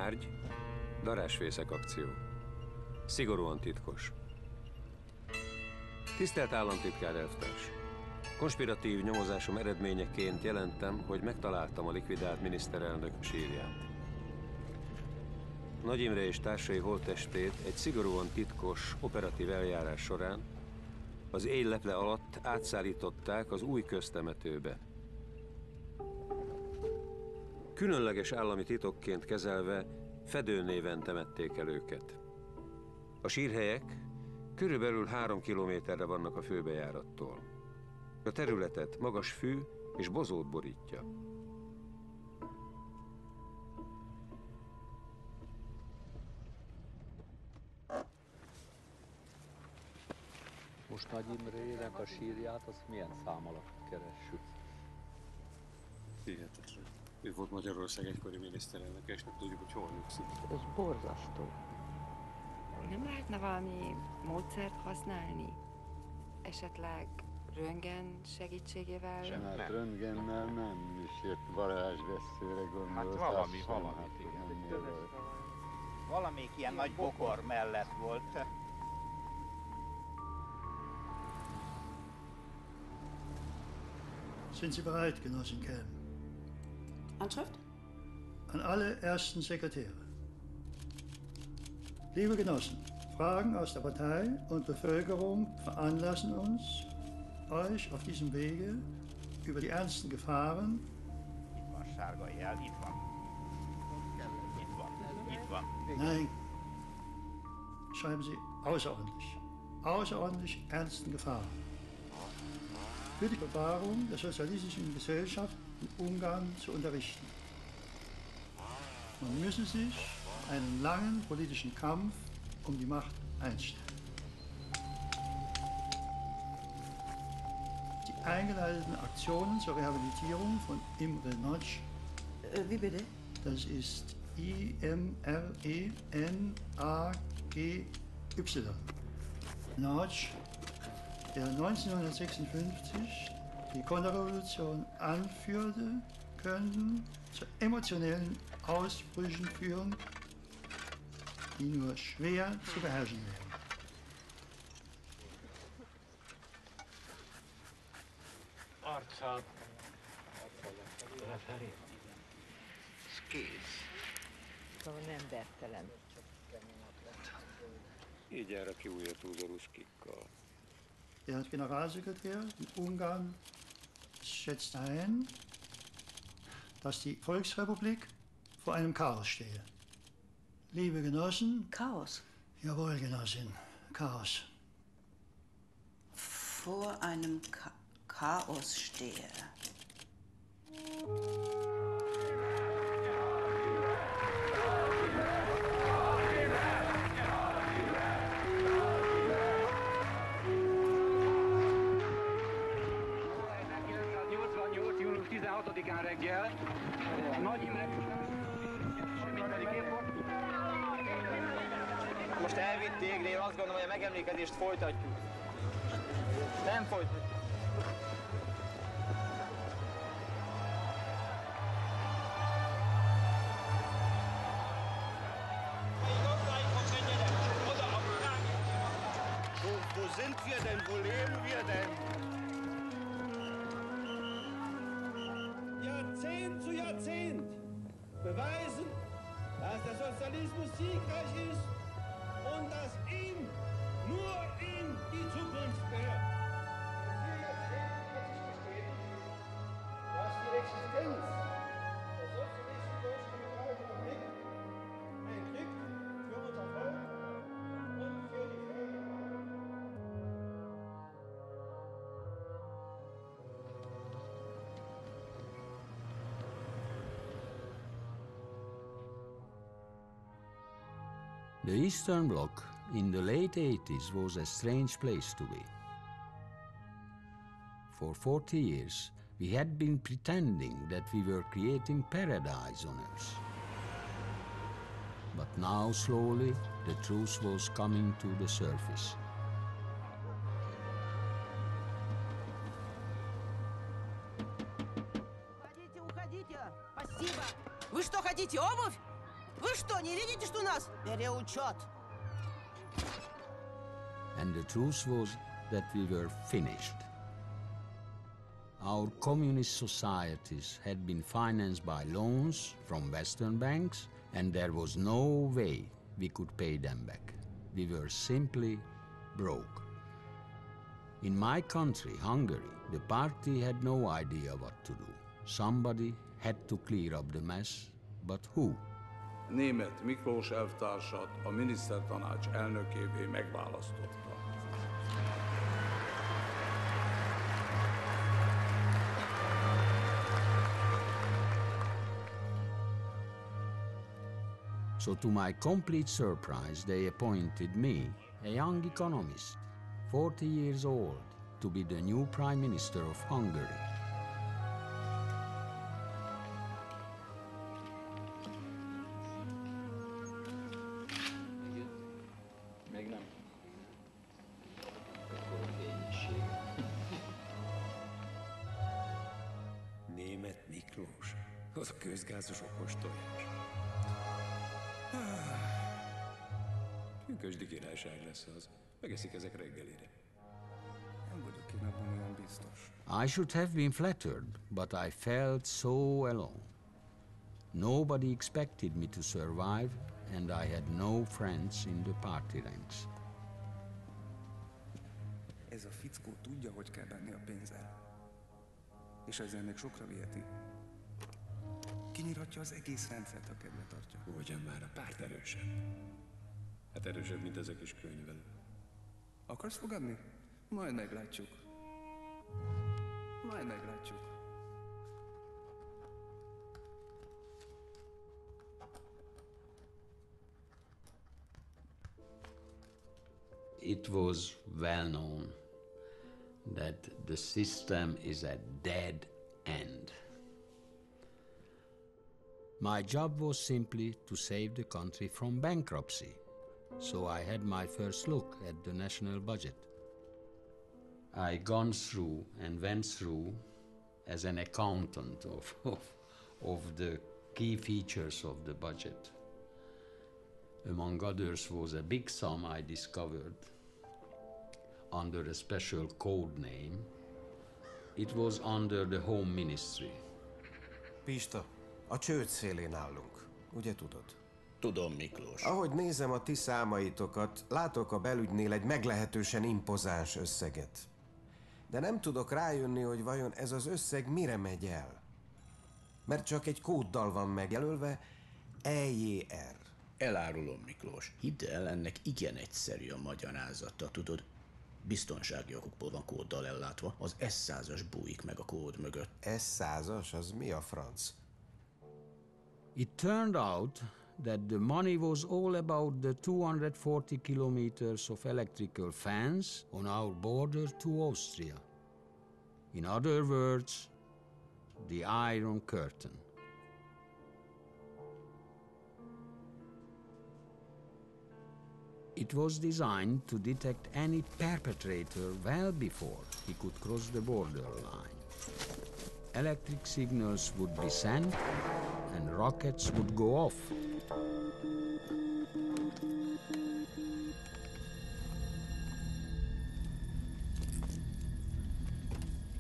Tárgy, darásfészek akció. Szigorúan titkos. Tisztelt államtitkár elvtárs! Konspiratív nyomozásom eredményeként jelentem, hogy megtaláltam a likvidált miniszterelnök sírját. Nagy Imre és társai holttestét egy szigorúan titkos, operatív eljárás során az éjleple alatt átszállították az új köztemetőbe. Különleges állami titokként kezelve fedőnéven temették el őket. A sírhelyek körülbelül 3 kilométerre vannak a főbejárattól. A területet magas fű és bozót borítja. Most Nagy Imrének a sírját, azt milyen szám alatt keressük? Hihetetlen. Ő volt Magyarország egykori miniszterelnök, és nem tudjuk, hogy hol nyugszik. Ez borzasztó. Nem lehetne valami módszert használni? Esetleg röntgen segítségével? Hát röntgennel nem is jött varázsveszőre gondolsz. Hát valamit igen. Valamelyik ilyen nagy bokor mellett volt. Sind Sie bereit, Genossin Kelm? Anschrift? An alle ersten Sekretäre. Liebe Genossen, Fragen aus der Partei und Bevölkerung veranlassen uns, euch auf diesem Wege über die ernsten Gefahren. Itt van sárga jel, itt van. Itt van. Nein, schreiben Sie außerordentlich ernsten Gefahren. Für die Bewahrung der sozialistischen Gesellschaft in Ungarn zu unterrichten. Man müsse sich einen langen politischen Kampf um die Macht einstellen. Die eingeleiteten Aktionen zur Rehabilitierung von Imre Nagy. Wie bitte? Das ist I-M-R-E-N-A-G-Y. Nagy, der 1956 die Konterrevolution anführte, könnten zu emotionellen Ausbrüchen führen, die nur schwer zu beherrschen wären. Arcát lefelé. Ez kész. Szóval nem bertelen. Így jár a kiújatúzó ruskikkal. Der Generalsekretär in Ungarn schätzt ein, dass die Volksrepublik vor einem Chaos stehe. Liebe Genossen. Chaos? Jawohl, Genossin. Chaos. Vor einem Chaos stehe. Június 16-án reggel Nagy Imre most elvitték, de én azt gondolom, hogy a megemlékezést folytatjuk. Nem folytatjuk. Wo sind wir denn? Wo leben wir denn? Jahrzehnt zu Jahrzehnt beweisen, dass der Sozialismus siegreich ist und dass ihm, nur ihm, die Zukunft gehört. In 4 Jahrzehnten hat sich bestätigt, dass die Existenz der sozialistisch-deutschen Republik ein Glück für unser Volk und für die Völker. The Eastern Bloc in the late 80s was a strange place to be. For 40 years, we had been pretending that we were creating paradise on Earth. But now, slowly, the truth was coming to the surface. Вы что, хотите обувь? Вы что, не видите, что у нас переучет? And the truth was that we were finished. Our communist societies had been financed by loans from Western banks, and there was no way we could pay them back. We were simply broke. In my country, Hungary, the party had no idea what to do. Somebody had to clear up the mess, but who? Németh Miklós elvtársat a minisztertanács elnökévé megválasztotta. So to my complete surprise, they appointed me, a young economist, 40 years old, to be the new Prime Minister of Hungary. Még nem. Németh Miklós, az a közgázos okos tojás. Pünkösdi királyság lesz az. Megeszik ezek reggelire. Nem vagyok én abban olyan biztos. I should have been flattered, but I felt so alone. Nobody expected me to survive, and I had no friends in the party ranks. Ez a fickó tudja, hogy kell bánni a pénzzel. És ezzel még sokra viheti. Kinyíratja az egész rendszert, ha kedve tartja. Ugyan már a párt erősebb. Hát erősebb, mint ezek is könyvelő. Akarsz fogadni? Majd meglátjuk. Majd meglátjuk. It was well known that the system is a dead end. My job was simply to save the country from bankruptcy, so I had my first look at the national budget. I gone through and went through as an accountant of the key features of the budget. Among others was a big sum I discovered under a special code name. It was under the Home Ministry. Pista, a csőd szélén állunk, ugye tudod? Tudom, Miklós. Ahogy nézem a ti számaitokat, látok a belügynél egy meglehetősen impozáns összeget. De nem tudok rájönni, hogy vajon ez az összeg mire megy el. Mert csak egy kóddal van megjelölve, EJR. Elárulom, Miklós. Hidd el, ennek igen egyszerű a magyarázata, tudod? Biztonsági okokból van kóddal ellátva. Az S100-as bújik meg a kód mögött. S100-as? Az mi a franc? It turned out that the money was all about the 240 kilometers of electrical fence on our border to Austria. In other words, the Iron Curtain. It was designed to detect any perpetrator well before he could cross the borderline. Electric signals would be sent and rockets would go off.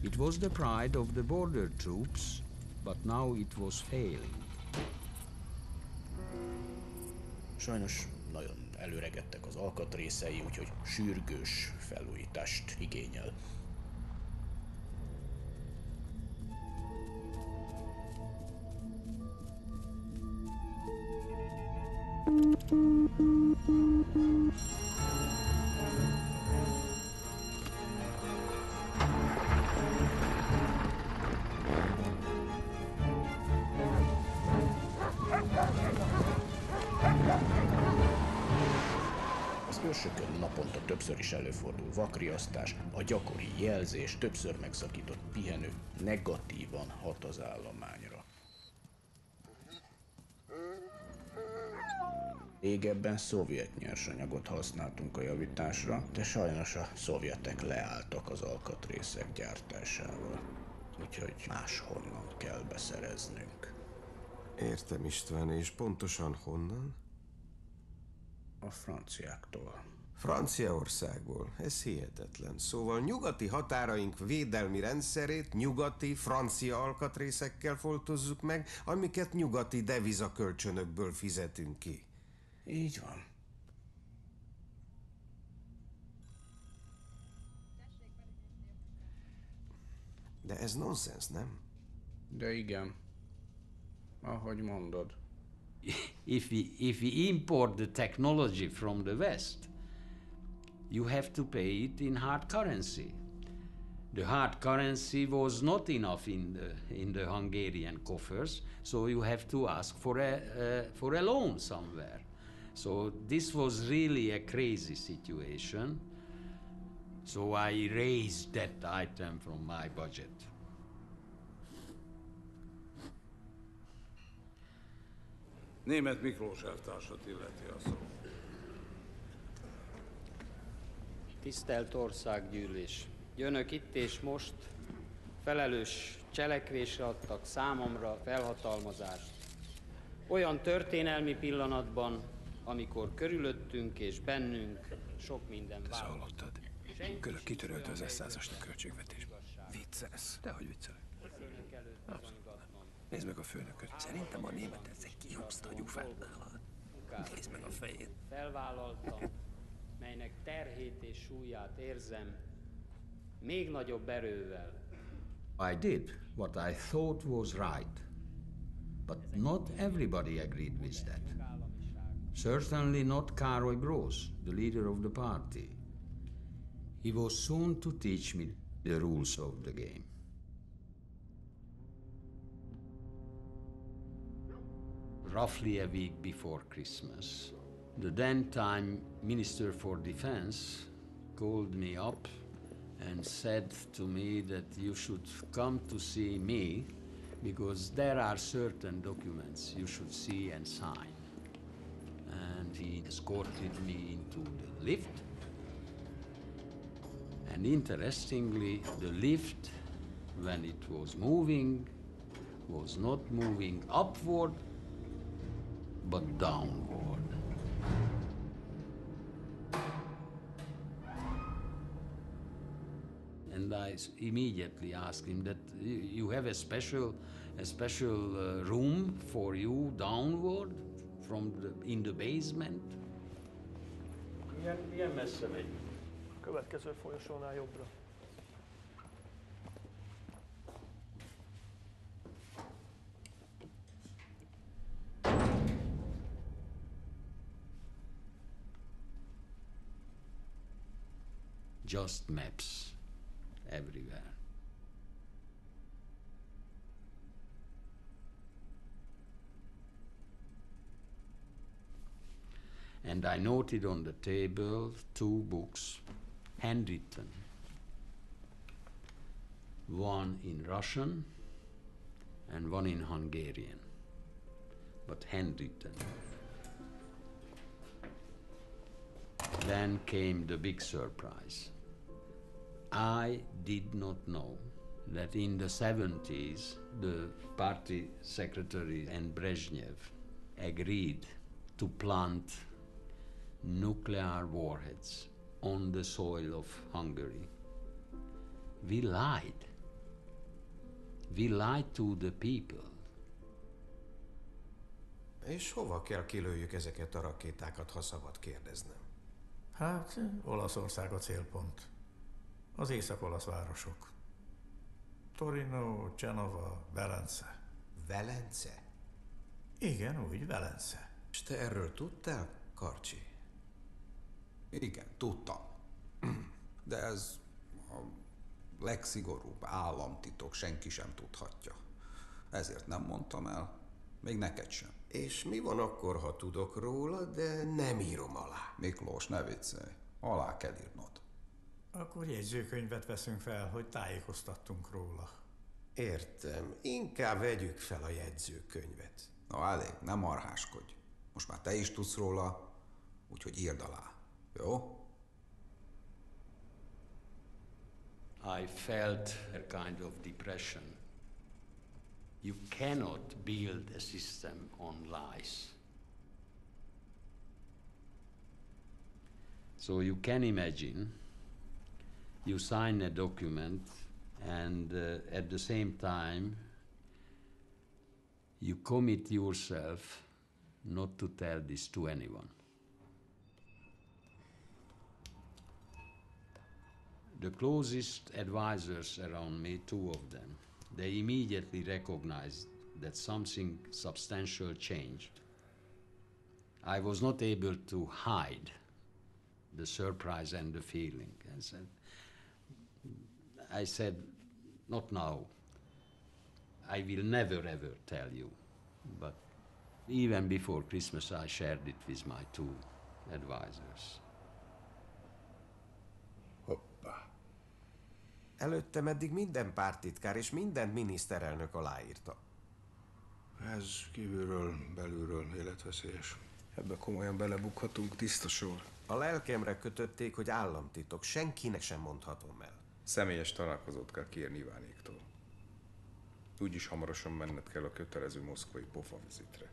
It was the pride of the border troops, but now it was failing. Sajnos nagyon előregettek az alkatrészei, úgyhogy sürgős felújítást igényel. Az őrsökön naponta többször is előfordul vakriasztás, a gyakori jelzés, többször megszakított pihenő negatívan hat az állományra. Régebben szovjet nyersanyagot használtunk a javításra, de sajnos a szovjetek leálltak az alkatrészek gyártásával. Úgyhogy máshonnan kell beszereznünk. Értem, István, és pontosan honnan? A franciáktól. Franciaországból. Ez hihetetlen. Szóval nyugati határaink védelmi rendszerét nyugati, francia alkatrészekkel foltozzuk meg, amiket nyugati devizakölcsönökből fizetünk ki. Így van. De ez nonsens, nem? De igen. Ahogy mondod. If we import the technology from the West, you have to pay it in hard currency. The hard currency was not enough in the Hungarian coffers, so you have to ask for a loan somewhere. So this was really a crazy situation. So I raised that item from my budget. Németh Miklós elvtársat illeti a szó. Tisztelt Országgyűlés! Önök itt és most felelős cselekvésre adtak számomra felhatalmazást. Olyan történelmi pillanatban, amikor körülöttünk és bennünk sok minden változott. Te hallottad? Körök kitörölte az S100-asnak költségvetésbe. Viccelsz? Dehogy viccelek. Nézd meg a főnököt. Szerintem a német ezzel kihúzta a gyufát nála. Nézd meg a fejét. Felvállaltam, melynek terhét és súlyát érzem, még nagyobb erővel. I did what I thought was right, but not everybody agreed with that. Certainly not Károly Brosz, the leader of the party. He was soon to teach me the rules of the game. Roughly a week before Christmas, the then-time Minister for Defense called me up and said to me that you should come to see me because there are certain documents you should see and sign. And he escorted me into the lift. And interestingly, the lift, when it was moving, was not moving upward, but downward. And I immediately asked him that you have a special room for you downward in the basement. Milyen messze megy? Következő folyosónál jobbra. Just maps everywhere. And I noted on the table 2 books, handwritten. One in Russian and one in Hungarian, but handwritten. Then came the big surprise. I did not know that in the 70s, the party secretary and Brezhnev agreed to plant nuclear warheads on the soil of Hungary. We lied. We lied to the people. És hova kell kilőjük ezeket a rakétákat, ha szabad kérdeznem? Hát, Olaszország a célpont. Az észak-olasz városok. Torino, Genova, Velence. Velence? Igen, úgy, Velence. És te erről tudtál, Karcsi? Igen, tudtam. De ez a legszigorúbb államtitok, senki sem tudhatja. Ezért nem mondtam el, még neked sem. És mi van akkor, ha tudok róla, de nem írom alá? Miklós, ne viccelj. Alá kell írnod. Akkor jegyzőkönyvet veszünk fel, hogy tájékoztattunk róla. Értem. Inkább vegyük fel a jegyzőkönyvet. Na elég, nem marháskodj. Most már te is tudsz róla, úgyhogy írd alá. Jó? I felt a kind of depression. You cannot build a system on lies. So you can imagine, you sign a document and at the same time you commit yourself not to tell this to anyone. The closest advisors around me, two of them, they immediately recognized that something substantial changed. I was not able to hide the surprise and the feeling. I said, not now. I will never ever tell you. But even before Christmas, I shared it with my two advisors. Hoppá. Előttem eddig minden párttitkár és minden miniszterelnök aláírta. Ez kívülről, belülről életveszélyes. Ebbe komolyan belebukhatunk, tiszta sor. A lelkemre kötötték, hogy államtitok. Senkinek sem mondhatom el. Személyes találkozót kell kérni Ivánéktól. Úgyis hamarosan menned kell a kötelező moszkvai pofavizitre.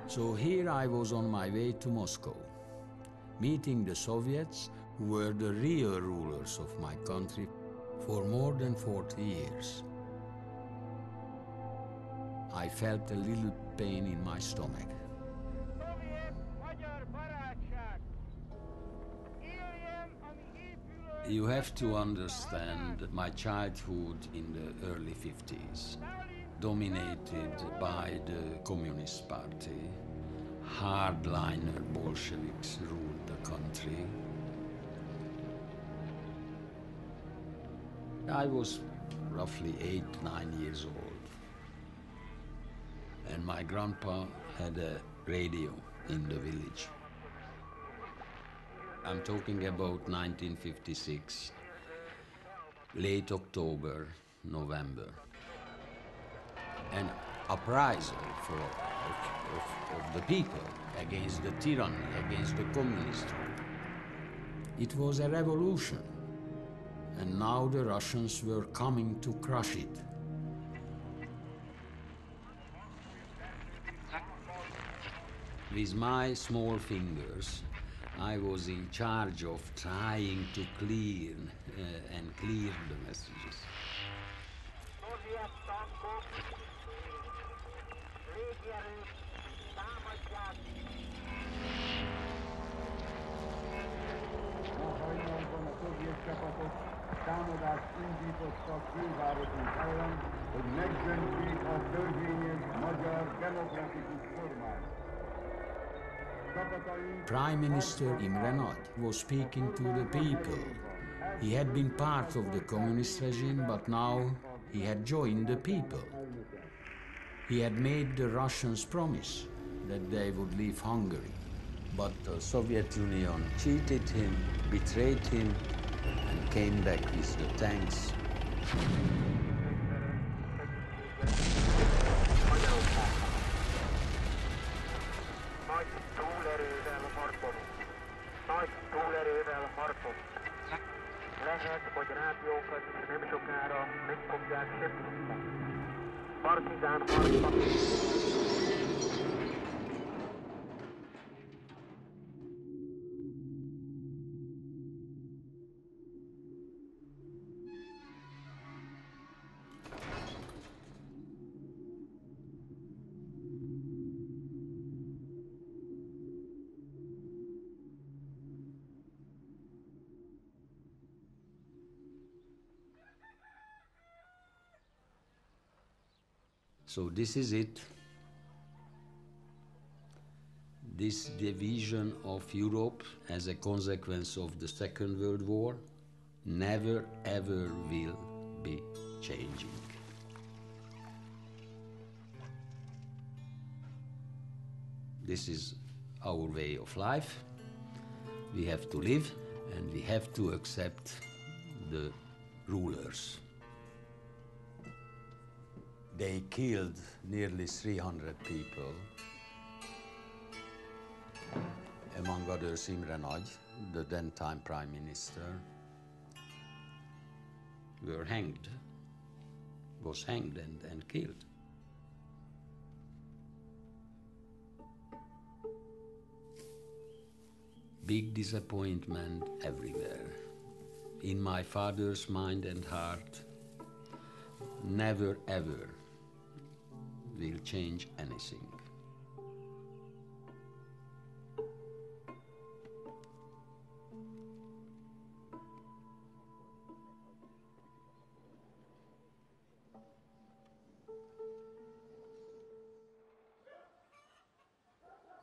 So here I was on my way to Moscow, meeting the Soviets, who were the real rulers of my country for more than 40 years. I felt a little pain in my stomach. You have to understand my childhood in the early 50s, dominated by the Communist Party. Hardliner Bolsheviks ruled the country. I was roughly 8, 9 years old. And my grandpa had a radio in the village. I'm talking about 1956, late October, November. An uprising of the people against the tyranny, against the communist rule. It was a revolution, and now the Russians were coming to crush it. With my small fingers, I was in charge of trying to clear the messages. Hajnalban a szovjet csapatok támadást indítottak fővárosunk ellen, hogy megdöntsék a törvényes magyar demokratikus kormányt. Prime Minister Imre Nagy was speaking to the people. He had been part of the communist regime, but now he had joined the people. He had made the Russians promise that they would leave Hungary. But the Soviet Union cheated him, betrayed him, and came back with the tanks. Lehet, hogy rádiókat nem sokára meg fogják semmisíteni. Partizán harcban. So this is it. This division of Europe as a consequence of the Second World War never ever will be changing. This is our way of life. We have to live and we have to accept the rulers. They killed nearly 300 people, among others Imre Nagy, the then-time prime minister, was hanged and killed. Big disappointment everywhere. In my father's mind and heart, never ever will change anything.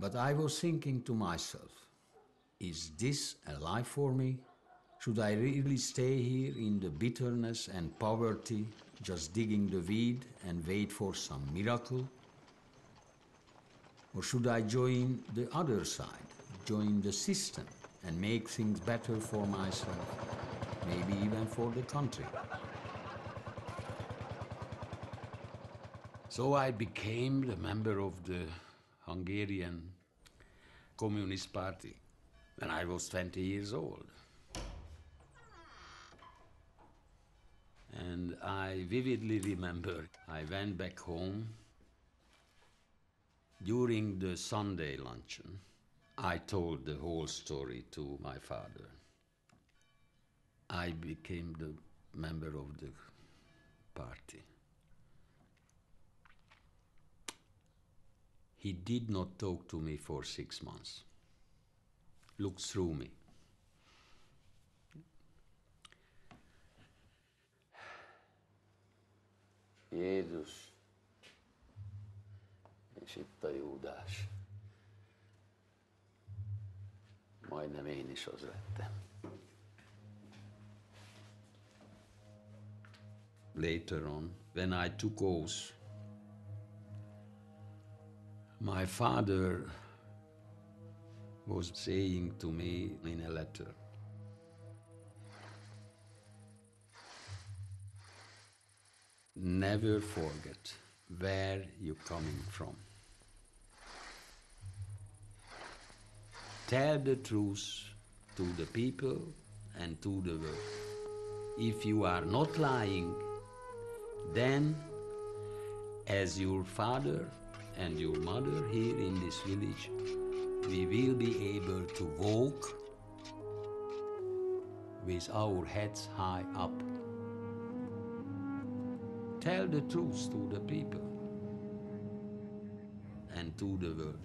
But I was thinking to myself, is this a life for me? Should I really stay here in the bitterness and poverty, just digging the weed and wait for some miracle? Or should I join the other side, join the system and make things better for myself, maybe even for the country? So I became the member of the Hungarian Communist Party when I was 20 years old. And I vividly remember I went back home. During the Sunday luncheon, I told the whole story to my father. I became the member of the party. He did not talk to me for 6 months. Looked through me. Jézus, és itt a Júdás. Majdnem én is az lettem. Later on, when I took oath, my father was saying to me in a letter, never forget where you're coming from. Tell the truth to the people and to the world. If you are not lying, then, as your father and your mother here in this village, we will be able to walk with our heads high up. Tell the truth to the people and to the world.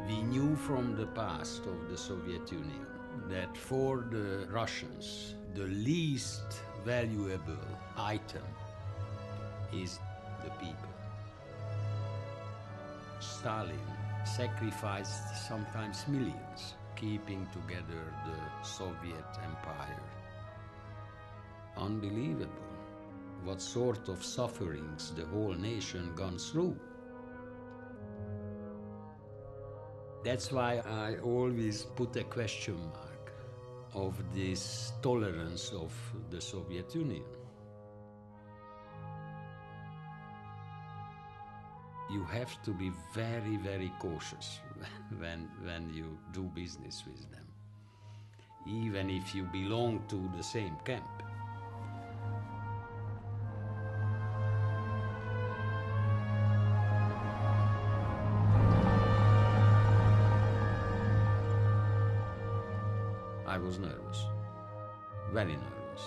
We knew from the past of the Soviet Union that for the Russians, the least valuable item is the people. Stalin sacrificed sometimes millions, keeping together the Soviet Empire. Unbelievable what sort of sufferings the whole nation gone through. That's why I always put a question mark of this tolerance of the Soviet Union. You have to be very, very cautious when you do business with them, even if you belong to the same camp. I was nervous, very nervous.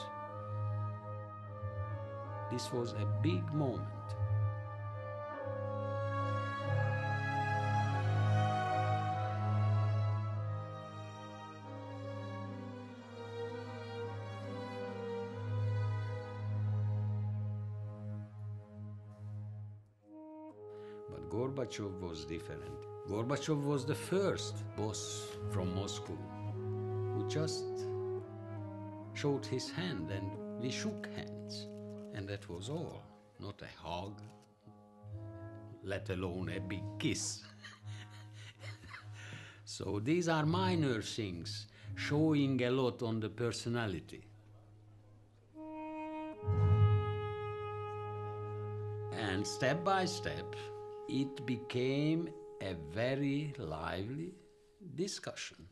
This was a big moment. But Gorbachev was different. Gorbachev was the first boss from Moscow who just showed his hand and we shook hands, and that was all. not a hug, let alone a big kiss. So these are minor things, showing a lot on the personality. And step by step, it became a very lively discussion.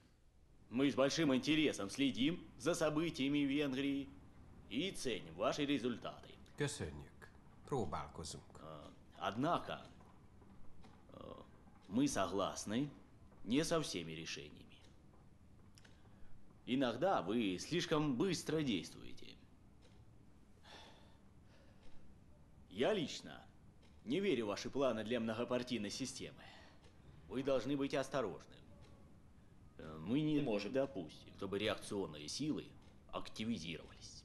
Мы с большим интересом следим за событиями в Венгрии и ценим ваши результаты. Köszönjük. Próbálkozunk. Однако, мы согласны не со всеми решениями. Иногда вы слишком быстро действуете. Я лично не верю в ваши планы для многопартийной системы. Вы должны быть осторожны. Мы не можем допустить, чтобы реакционные силы активизировались.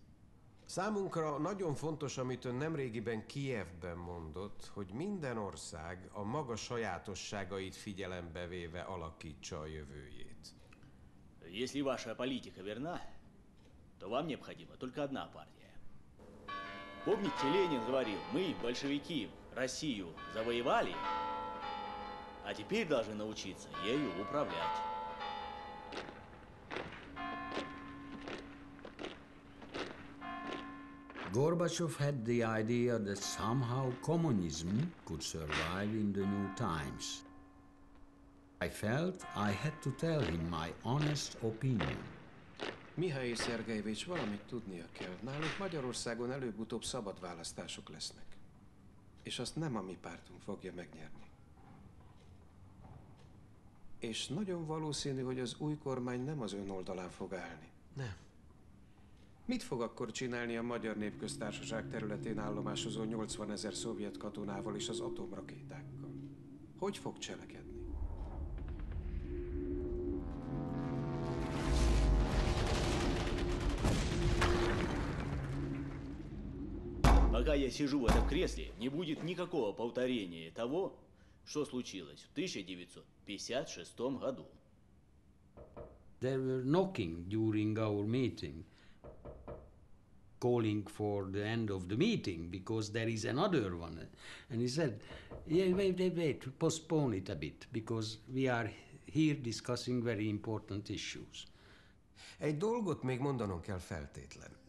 Számunkra nagyon fontos, amit ön nemrégiben Kijevben mondott, hogy minden ország a maga sajátosságait figyelembe véve alakítsa a jövőjét. Если ваша политика верна, то вам необходима только одна партия. Помните, Ленин говорил, мы, большевики, Россию завоевали, а теперь должны научиться ею управлять. Gorbachev had the idea that somehow communism could survive in the new times. I felt I had to tell him my honest opinion. Mihail Szergejevics, valamit tudnia kell. Nálunk Magyarországon előbb-utóbb szabad választások lesznek. És azt nem a mi pártunk fogja megnyerni. És nagyon valószínű, hogy az új kormány nem az ön oldalán fog állni. Nem. Mit fog akkor csinálni a Magyar Népköztársaság területén állomásozó 80 000 szovjet katonával és az atomrakétákkal? Hogy fog cselekedni? Пока я сижу в этом кресле, не будет никакого повторения того, что случилось в 1956 году. They were knocking during our meeting, calling for the end of the meeting because there is another one. And he said, yeah, wait, postpone it a bit because we are here discussing very important issues. Egy dolgot még mondanom kell feltétlen.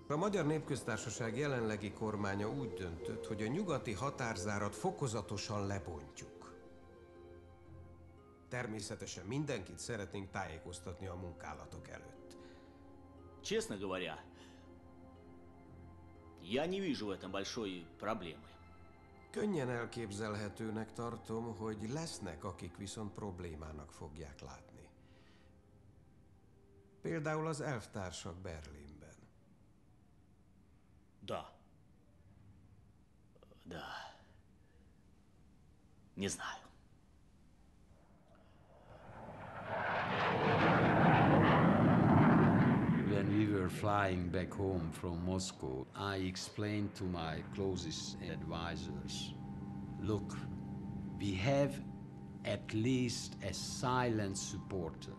A Magyar Népköztársaság jelenlegi kormánya úgy döntött, hogy a nyugati határzárat fokozatosan lebontjuk. Természetesen mindenkit szeretnénk tájékoztatni a munkálatok előtt. Честно говоря, я не вижу в этом большой проблемы. Könnyen elképzelhetőnek tartom, hogy lesznek, akik viszont problémának fogják látni. Például az elvtársak Berlinben. Да. Не знаю. When we were flying back home from Moscow, I explained to my closest advisors, look, we have at least a silent supporter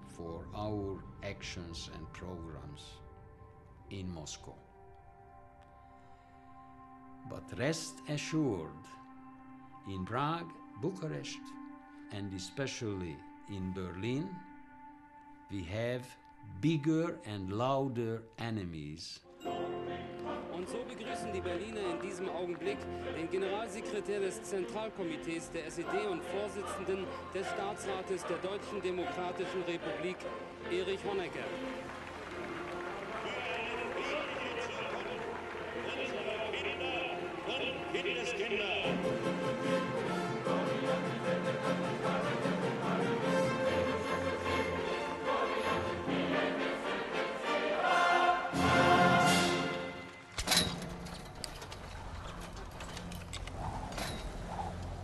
for our actions and programs in Moscow. But rest assured, in Prague, Bucharest, and especially in Berlin, we have bigger and louder enemies. Und so begrüßen die Berliner in diesem Augenblick den Generalsekretär des Zentralkomitees der SED und Vorsitzenden des Staatsrates der Deutschen Demokratischen Republik, Erich Honecker.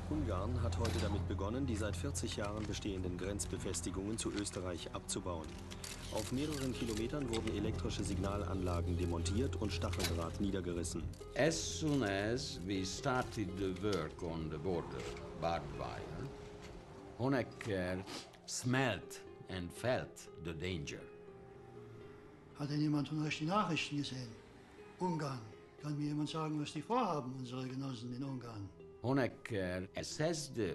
Ungarn hat heute damit begonnen, die seit 40 Jahren bestehenden Grenzbefestigungen zu Österreich abzubauen. Auf mehreren Kilometern wurden elektrische Signalanlagen demontiert und Stacheldraht niedergerissen. As soon as we started the work on the border, barbed wire, Honecker smelled and felt the danger. Hat denn jemand von euch die Nachrichten gesehen? Ungarn. Kann mir jemand sagen, was die vorhaben, unsere Genossen in Ungarn? Honecker assessed the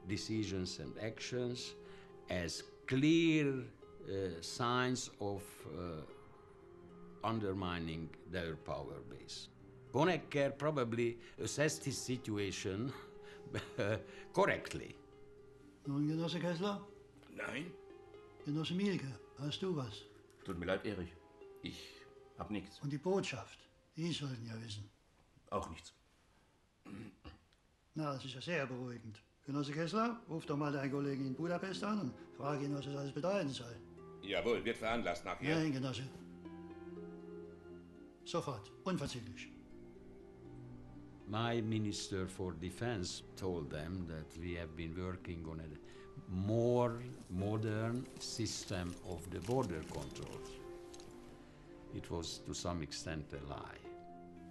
decisions and actions as clear signs of undermining their power base. Honecker probably assessed his situation correctly. Nun, Genosse Kessler? Nein. Genosse Mielke, hast du was? Tut mir leid, Erich. Ich hab nichts. Und die Botschaft, die sollten ja wissen. Auch nichts. Na, das ist ja sehr beruhigend. Genosse Kessler, ruf doch mal deinen Kollegen in Budapest an und frage ihn, was das alles bedeuten soll. Jawohl, wird veranlasst nachher. Nein, Genosse. Sofort, unverzüglich. My Minister for Defense told them that we have been working on a more modern system of the border controls. It was to some extent a lie.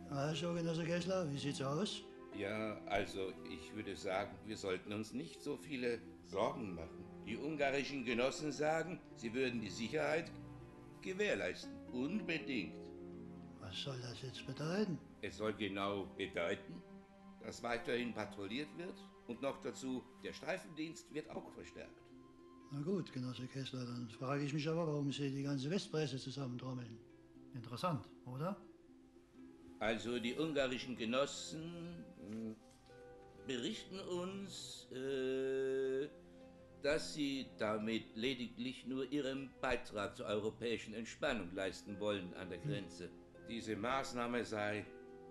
Also, Genosse Kessler, wie sieht's aus? Ja, also ich würde sagen, wir sollten uns nicht so viele Sorgen machen. Die ungarischen Genossen sagen, sie würden die Sicherheit gewährleisten. Unbedingt. Was soll das jetzt bedeuten? Es soll genau bedeuten, dass weiterhin patrouilliert wird und noch dazu, der Streifendienst wird auch verstärkt. Na gut, Genosse Kessler, dann frage ich mich aber, warum Sie die ganze Westpresse zusammentrommeln. Interessant, oder? Also die ungarischen Genossen berichten uns, dass sie damit lediglich nur ihren Beitrag zur europäischen Entspannung leisten wollen an der Grenze. Diese Maßnahme sei,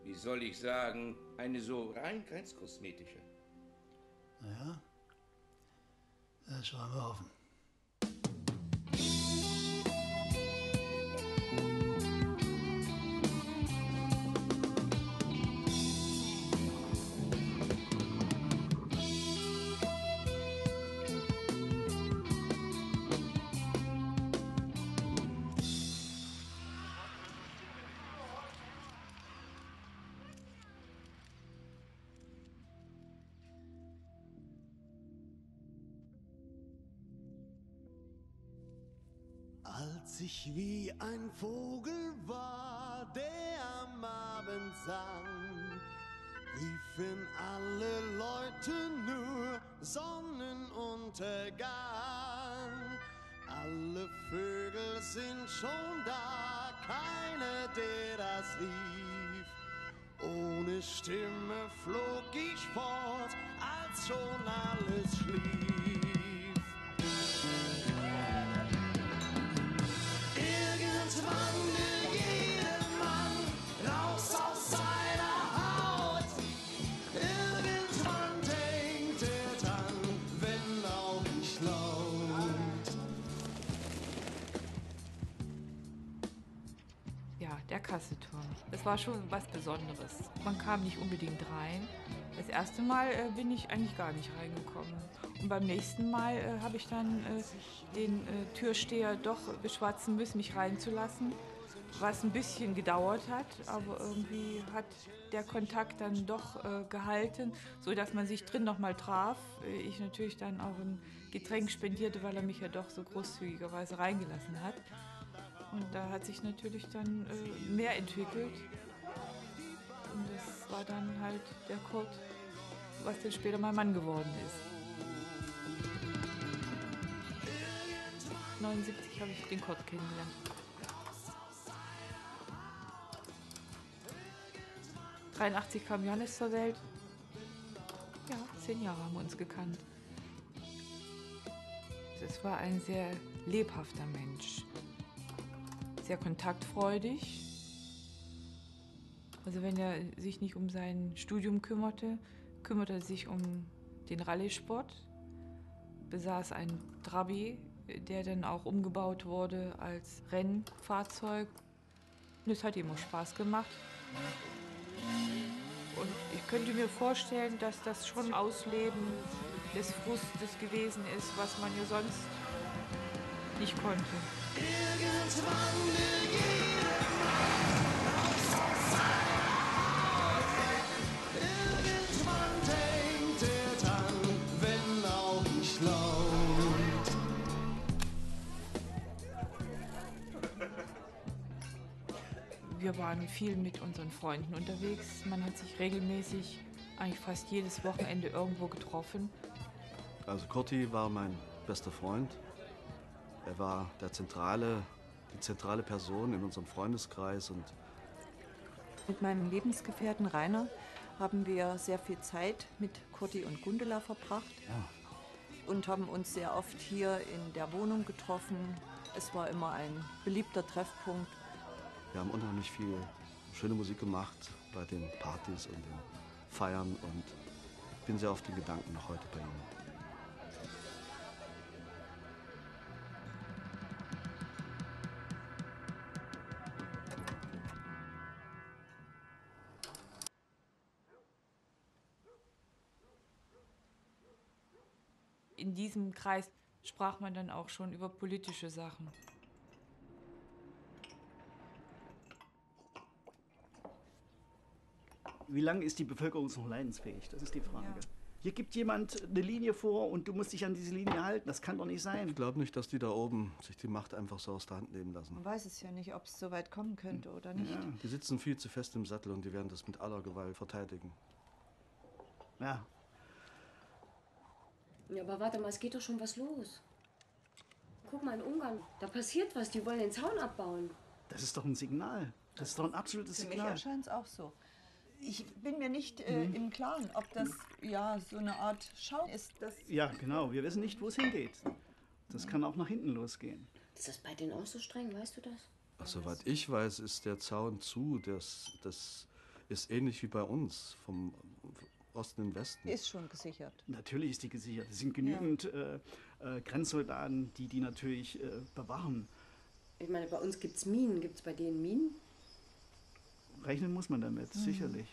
wie soll ich sagen, eine so rein grenzkosmetische. Naja, das wollen wir hoffen. Als ich wie ein Vogel war, der am Abend sang, riefen alle Leute nur Sonnenuntergang. Alle Vögel sind schon da, keiner, der das rief. Ohne Stimme flog ich fort, als schon alles schlief. Irgendwann will jeder Mann raus aus seiner Haut. Irgendwann denkt er dann, wenn auch nicht laut. Ja, der Kasseturm. Das war schon was Besonderes. Man kam nicht unbedingt rein. Das erste Mal bin ich eigentlich gar nicht reingekommen. Und beim nächsten Mal habe ich dann den Türsteher doch beschwatzen müssen, mich reinzulassen, was ein bisschen gedauert hat, aber irgendwie hat der Kontakt dann doch gehalten, sodass man sich drin noch mal traf. Ich natürlich dann auch ein Getränk spendierte, weil er mich ja doch so großzügigerweise reingelassen hat. Und da hat sich natürlich dann mehr entwickelt. Und das war dann halt der Kurt, was dann später mein Mann geworden ist. 1979 habe ich den Kurt kennengelernt. '83 kam Johannes zur Welt. Ja, 10 Jahre haben wir uns gekannt. Es war ein sehr lebhafter Mensch. Sehr kontaktfreudig. Also wenn er sich nicht um sein Studium kümmerte, kümmerte er sich um den Rallye-Sport, besaß ein Trabi, der dann auch umgebaut wurde als Rennfahrzeug. Das hat ihm auch Spaß gemacht. Und ich könnte mir vorstellen, dass das schon Ausleben des Frustes gewesen ist, was man ja sonst nicht konnte. Irgendwann will jeder Mann raus aus seiner Haut. Irgendwann denkt er dann, wenn auch nicht laut. Wir waren viel mit unseren Freunden unterwegs. Man hat sich regelmäßig, eigentlich fast jedes Wochenende irgendwo getroffen. Also Kurti war mein bester Freund. Er war die zentrale Person in unserem Freundeskreis. Und mit meinem Lebensgefährten Rainer haben wir sehr viel Zeit mit Kurti und Gundela verbracht. Ja. Und haben uns sehr oft hier in der Wohnung getroffen. Es war immer ein beliebter Treffpunkt. Wir haben unheimlich viel schöne Musik gemacht bei den Partys und den Feiern und ich bin sehr oft in Gedanken noch heute bei ihm. In diesem Kreis sprach man dann auch schon über politische Sachen. Wie lange ist die Bevölkerung noch leidensfähig? Das ist die Frage. Ja. Hier gibt jemand eine Linie vor und du musst dich an diese Linie halten. Das kann doch nicht sein. Ich glaube nicht, dass die da oben sich die Macht einfach so aus der Hand nehmen lassen. Man weiß es ja nicht, ob es so weit kommen könnte oder nicht. Ja. Die sitzen viel zu fest im Sattel und die werden das mit aller Gewalt verteidigen. Ja. Ja, aber warte mal, es geht doch schon was los. Guck mal in Ungarn, da passiert was, die wollen den Zaun abbauen. Das ist doch ein Signal. Das ist doch ein absolutes Für Signal. mich erscheint es auch so. Ich bin mir nicht im Klaren, ob das ja so eine Art Schau ist. Ja, genau. Wir wissen nicht, wo es hingeht. Das kann auch nach hinten losgehen. Ist das bei denen auch so streng, weißt du das? Ach, soweit ich weiß, ist der Zaun zu. Das ist ähnlich wie bei uns, vom Osten in den Westen. Ist schon gesichert. Natürlich ist die gesichert. Es sind genügend Grenzsoldaten, die natürlich bewachen. Ich meine, bei uns gibt es Minen. Gibt es bei denen Minen? Rechnen muss man damit, sicherlich.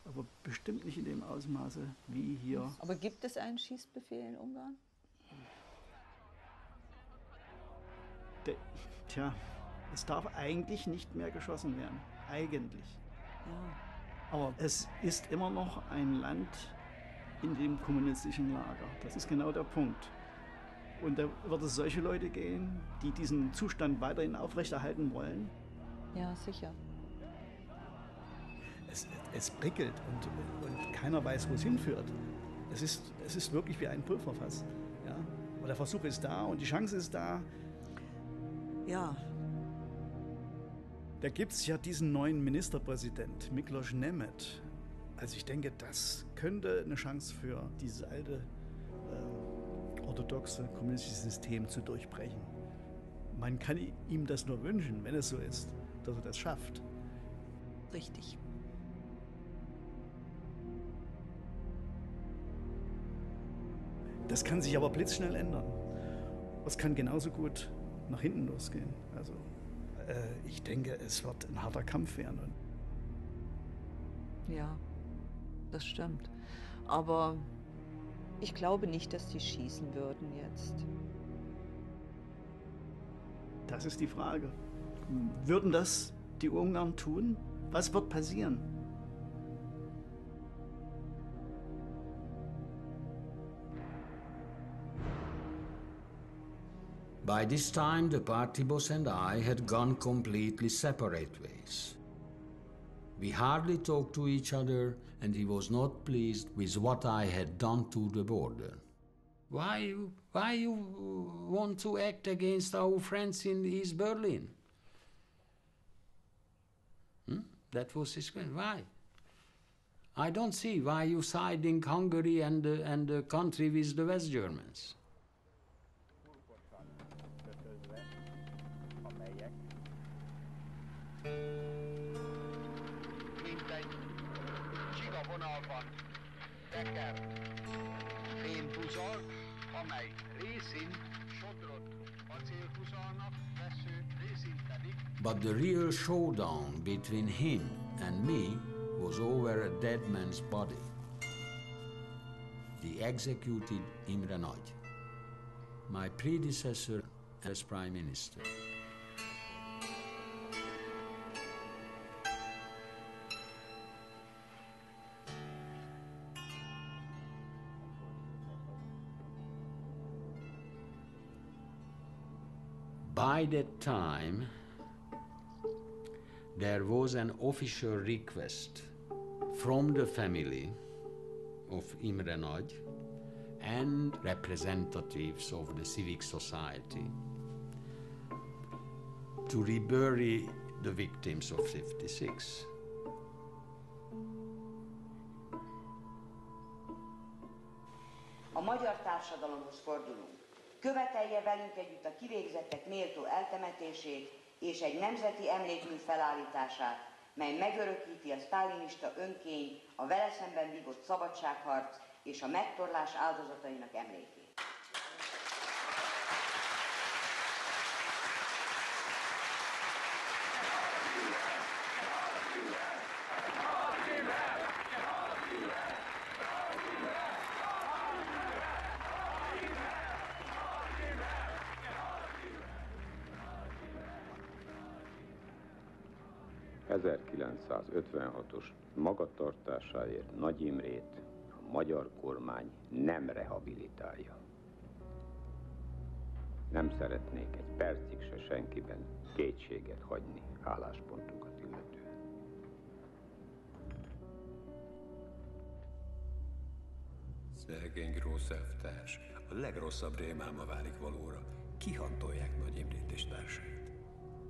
Aber bestimmt nicht in dem Ausmaße wie hier. Aber gibt es einen Schießbefehl in Ungarn? Tja, es darf eigentlich nicht mehr geschossen werden. Eigentlich. Ja. Aber es ist immer noch ein Land in dem kommunistischen Lager. Das ist genau der Punkt. Und da wird es solche Leute gehen, die diesen Zustand weiterhin aufrechterhalten wollen. Ja, sicher. Es prickelt und keiner weiß, wo es hinführt. Es ist wirklich wie ein Pulverfass. Ja? Aber der Versuch ist da und die Chance ist da. Ja. Da gibt es ja diesen neuen Ministerpräsident, Miklos Nemeth. Also ich denke, das könnte eine Chance für dieses alte orthodoxe kommunistische System zu durchbrechen. Man kann ihm das nur wünschen, wenn es so ist, dass er das schafft. Richtig. Das kann sich aber blitzschnell ändern. Es kann genauso gut nach hinten losgehen. Also ich denke, es wird ein harter Kampf werden. Ja, das stimmt. Aber ich glaube nicht, dass die schießen würden jetzt. Das ist die Frage. Würden das die Ungarn tun? Was wird passieren? By this time, the party boss and I had gone completely separate ways. We hardly talked to each other, and he was not pleased with what I had done to the border. Why you want to act against our friends in East Berlin? That was his question. Why? I don't see why you siding Hungary and the country with the West Germans. But the real showdown between him and me was over a dead man's body. They executed Imre Nagy, my predecessor as Prime Minister. By that time, there was an official request from the family of Imre Nagy and representatives of the civic society to rebury the victims of 56. A magyar társadalomhoz fordulunk. Követelje velünk együtt a kivégzettek méltó eltemetését és egy nemzeti emlékmű felállítását, mely megörökíti a sztálinista önkény, a vele szemben vívott szabadságharc és a megtorlás áldozatainak emlékét. ...1956-os magatartásáért Nagy Imrét a magyar kormány nem rehabilitálja. Nem szeretnék egy percig se senkiben kétséget hagyni álláspontunkat illetően. Szegény Grósz elvtárs, a legrosszabb rémálma válik valóra. Kihantolják Nagy Imrét és társait.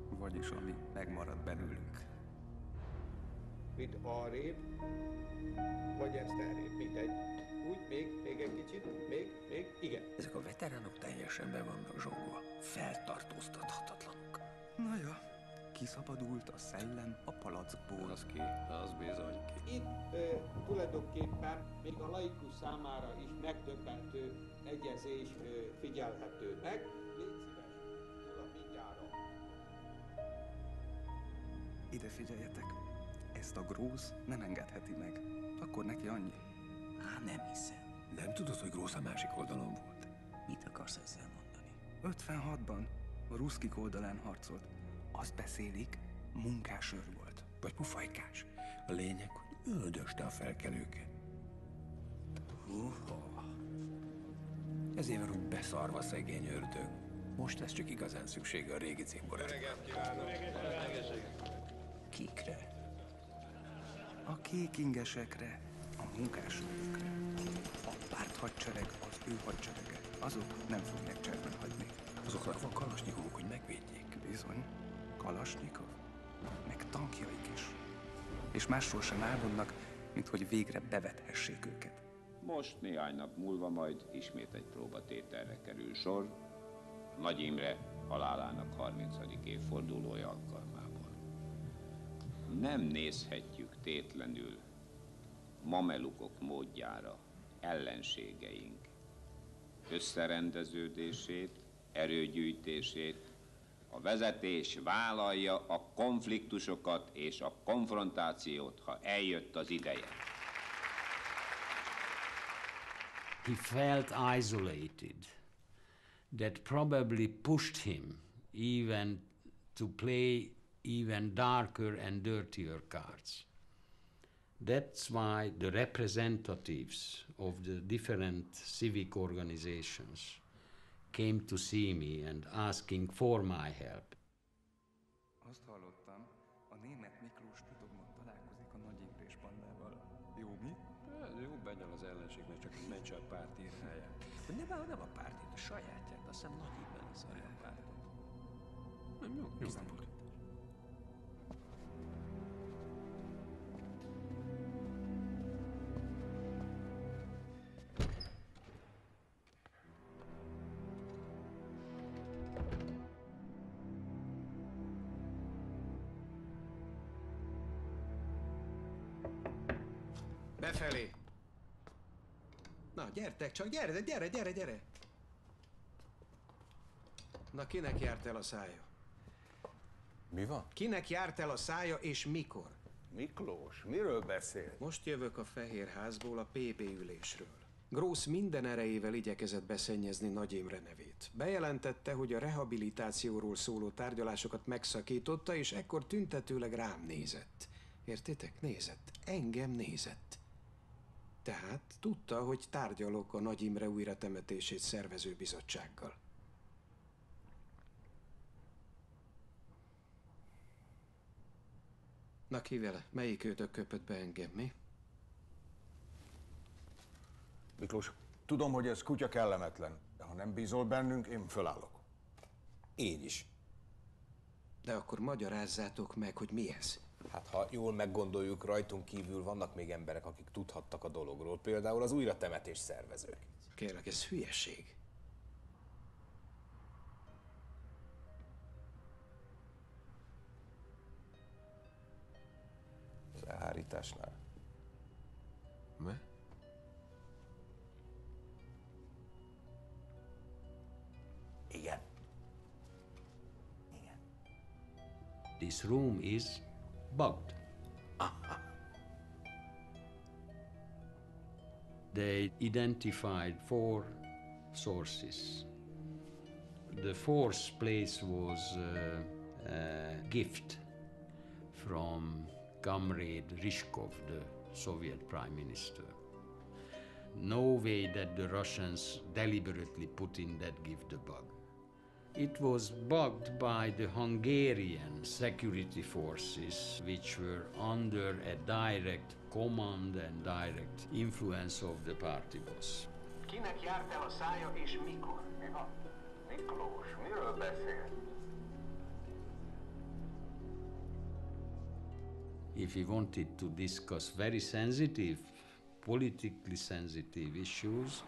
Vagyis ami megmarad belőlünk. Mint arrébb, vagy ezt elrébb, mindegy. Úgy, még egy kicsit, még, igen. Ezek a veteránok teljesen be vannak zsongva. Feltartóztathatatlanok. Na ja, kiszabadult a szellem a palackból. Az ki, az bizony ki. Itt tulajdonképpen még a laikus számára is megdöbbentő egyezés figyelhető meg. Légy szíves, Gyula, mindjárt. Ide figyeljetek, ezt a Grósz nem engedheti meg. Akkor neki annyi. Á, nem hiszem. Nem tudod, hogy Grósz a másik oldalon volt? Mit akarsz ezzel mondani? 56-ban a ruszkik oldalán harcolt. Azt beszélik, munkásőr volt. Vagy pufajkás. A lényeg, hogy öldöste a felkelőket. Ez éven úgy beszarva szegény ördög. Most lesz csak igazán szüksége a régi cimborára. Kikre? A kék ingesekre, a munkásőrökre. A párthadsereg az ő hadserege. Azok nem fogják cserben hagyni. Azoknak van kalasnyikovuk, hogy megvédjék. Bizony. Kalasnyikov? Meg tankjaik is. És másról sem álmodnak, mint hogy végre bevethessék őket. Most néhány nap múlva majd ismét egy próbatételre kerül sor, Nagy Imre halálának 30. évfordulója alkalmából. Nem nézhetjük tétlenül mamelukok módjára ellenségeink összerendeződését, erőgyűjtését. A vezetés vállalja a konfliktusokat és a konfrontációt, ha eljött az ideje. He felt isolated. That probably pushed him even to play even darker and dirtier cards. That's why the representatives of the different civic organizations came to see me and asking for my help. Azt hallottam, a német Miklós titokban találkozik a Nagy Imrés bandával. Jó, mi? Jó benyal az ellenség, mert csak egy mentse a párt írháját. Nem a pártét, a sajátját, azt hiszem Nagy Imre lesz a pártot. Nem jó, nyugodtan. Befelé! Na, gyertek csak, gyere! Na, kinek járt el a szája? Mi van? Kinek járt el a szája és mikor? Miklós, miről beszél? Most jövök a Fehérházból a PP ülésről. Grósz minden erejével igyekezett beszennyezni Nagy Imre nevét. Bejelentette, hogy a rehabilitációról szóló tárgyalásokat megszakította, és ekkor tüntetőleg rám nézett. Értitek? Nézett. Engem nézett. Tehát tudta, hogy tárgyalok a Nagy Imre újratemetését szervező bizottsággal. Na ki vele? Melyik őtök köpött be engem, mi? Miklós, tudom, hogy ez kutya kellemetlen, de ha nem bízol bennünk, én fölállok. Én is. De akkor magyarázzátok meg, hogy mi ez. Hát ha jól meggondoljuk, rajtunk kívül vannak még emberek, akik tudhattak a dologról. Például az újratemetés szervezők. Kérlek, ez hülyeség. Az elhárításnál. Mi? Igen. This room is bugged. They identified 4 sources. The 4th place was a gift from Comrade Ryzhkov, the Soviet Prime Minister. No way that the Russians deliberately put in that gift a bug. It was bugged by the Hungarian security forces, which were under a direct command and direct influence of the party boss. Kinek járt el a szája és mikor? Mi van? Miklós, miről beszél? If we wanted to discuss very sensitive, politically sensitive issues,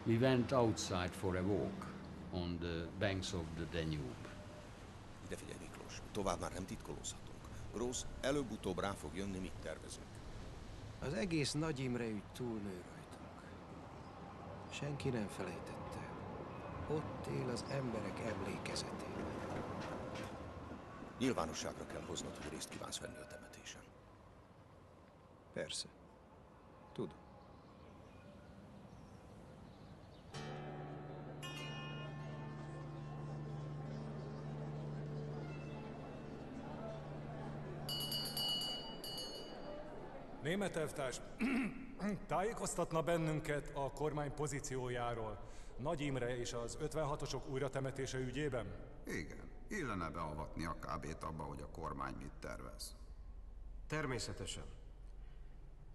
we went outside for a walk on the banks of the Danube. Ide figyelj, Miklós, tovább már nem titkolózhatunk. Gross előbb-utóbb rá fog jönni, mit tervezünk. Az egész Nagy Imre ügy túlnő rajtunk. Senki nem felejtette. Ott él az emberek emlékezetében. Nyilvánosságra kell hoznod, hogy részt kívánsz venni a temetésen. Persze. Tudom. Német elvtárs, tájékoztatna bennünket a kormány pozíciójáról Nagy Imre és az 56-osok újratemetése ügyében? Igen. Illene beavatni a KB-t abba, hogy a kormány mit tervez. Természetesen.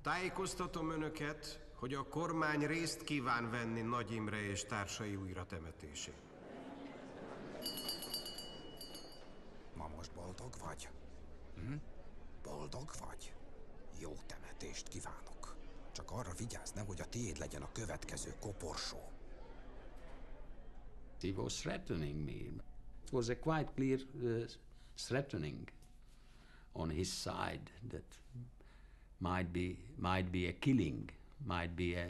Tájékoztatom önöket, hogy a kormány részt kíván venni Nagy Imre és társai újratemetésén. Ma most boldog vagy? Boldog vagy? Jó temetést kívánok. Csak arra vigyázz, nehogy a tiéd legyen a következő koporsó. He was threatening me. It was a quite clear threatening on his side that might be a killing, might be a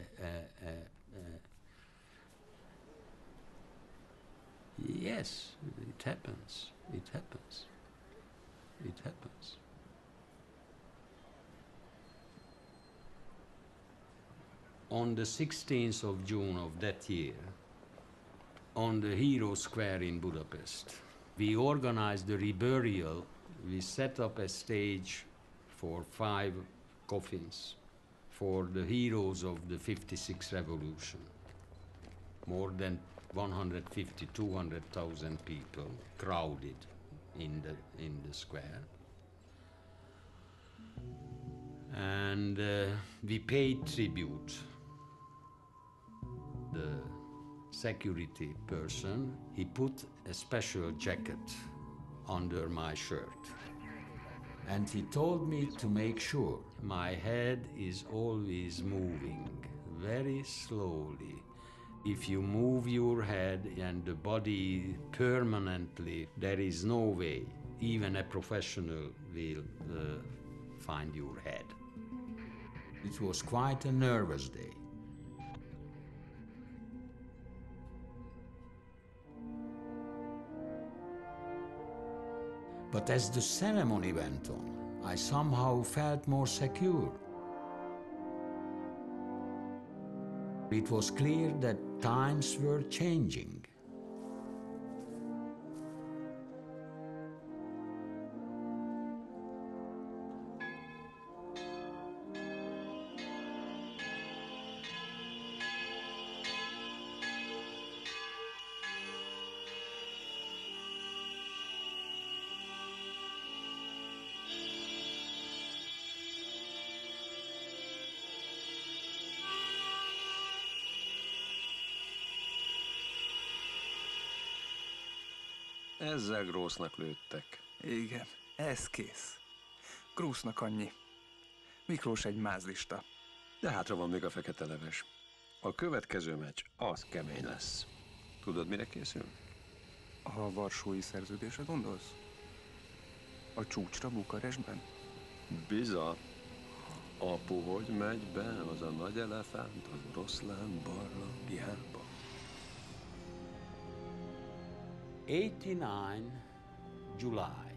yes, it happens. It happens. It happens. On the 16th of June of that year, on the Hero Square in Budapest, we organized the reburial. We set up a stage for 5 coffins for the heroes of the 56 revolution. More than 150, 200,000 people crowded in the square. And we paid tribute. The security person, he put a special jacket under my shirt. And he told me to make sure my head is always moving, very slowly. If you move your head and the body permanently, there is no way even a professional will find your head. It was quite a nervous day. But as the ceremony went on, I somehow felt more secure. It was clear that times were changing. Ezzel Grossnak lőttek. Igen, ez kész. Grossnak annyi. Miklós egy mázlista. De hátra van még a fekete leves. A következő meccs az kemény lesz. Tudod, mire készül? A varsói szerződésre gondolsz? A csúcsra Bukarestben? Bizony. Apu, hogy megy be az a nagy elefánt az oroszlán barlangjába? 89 July.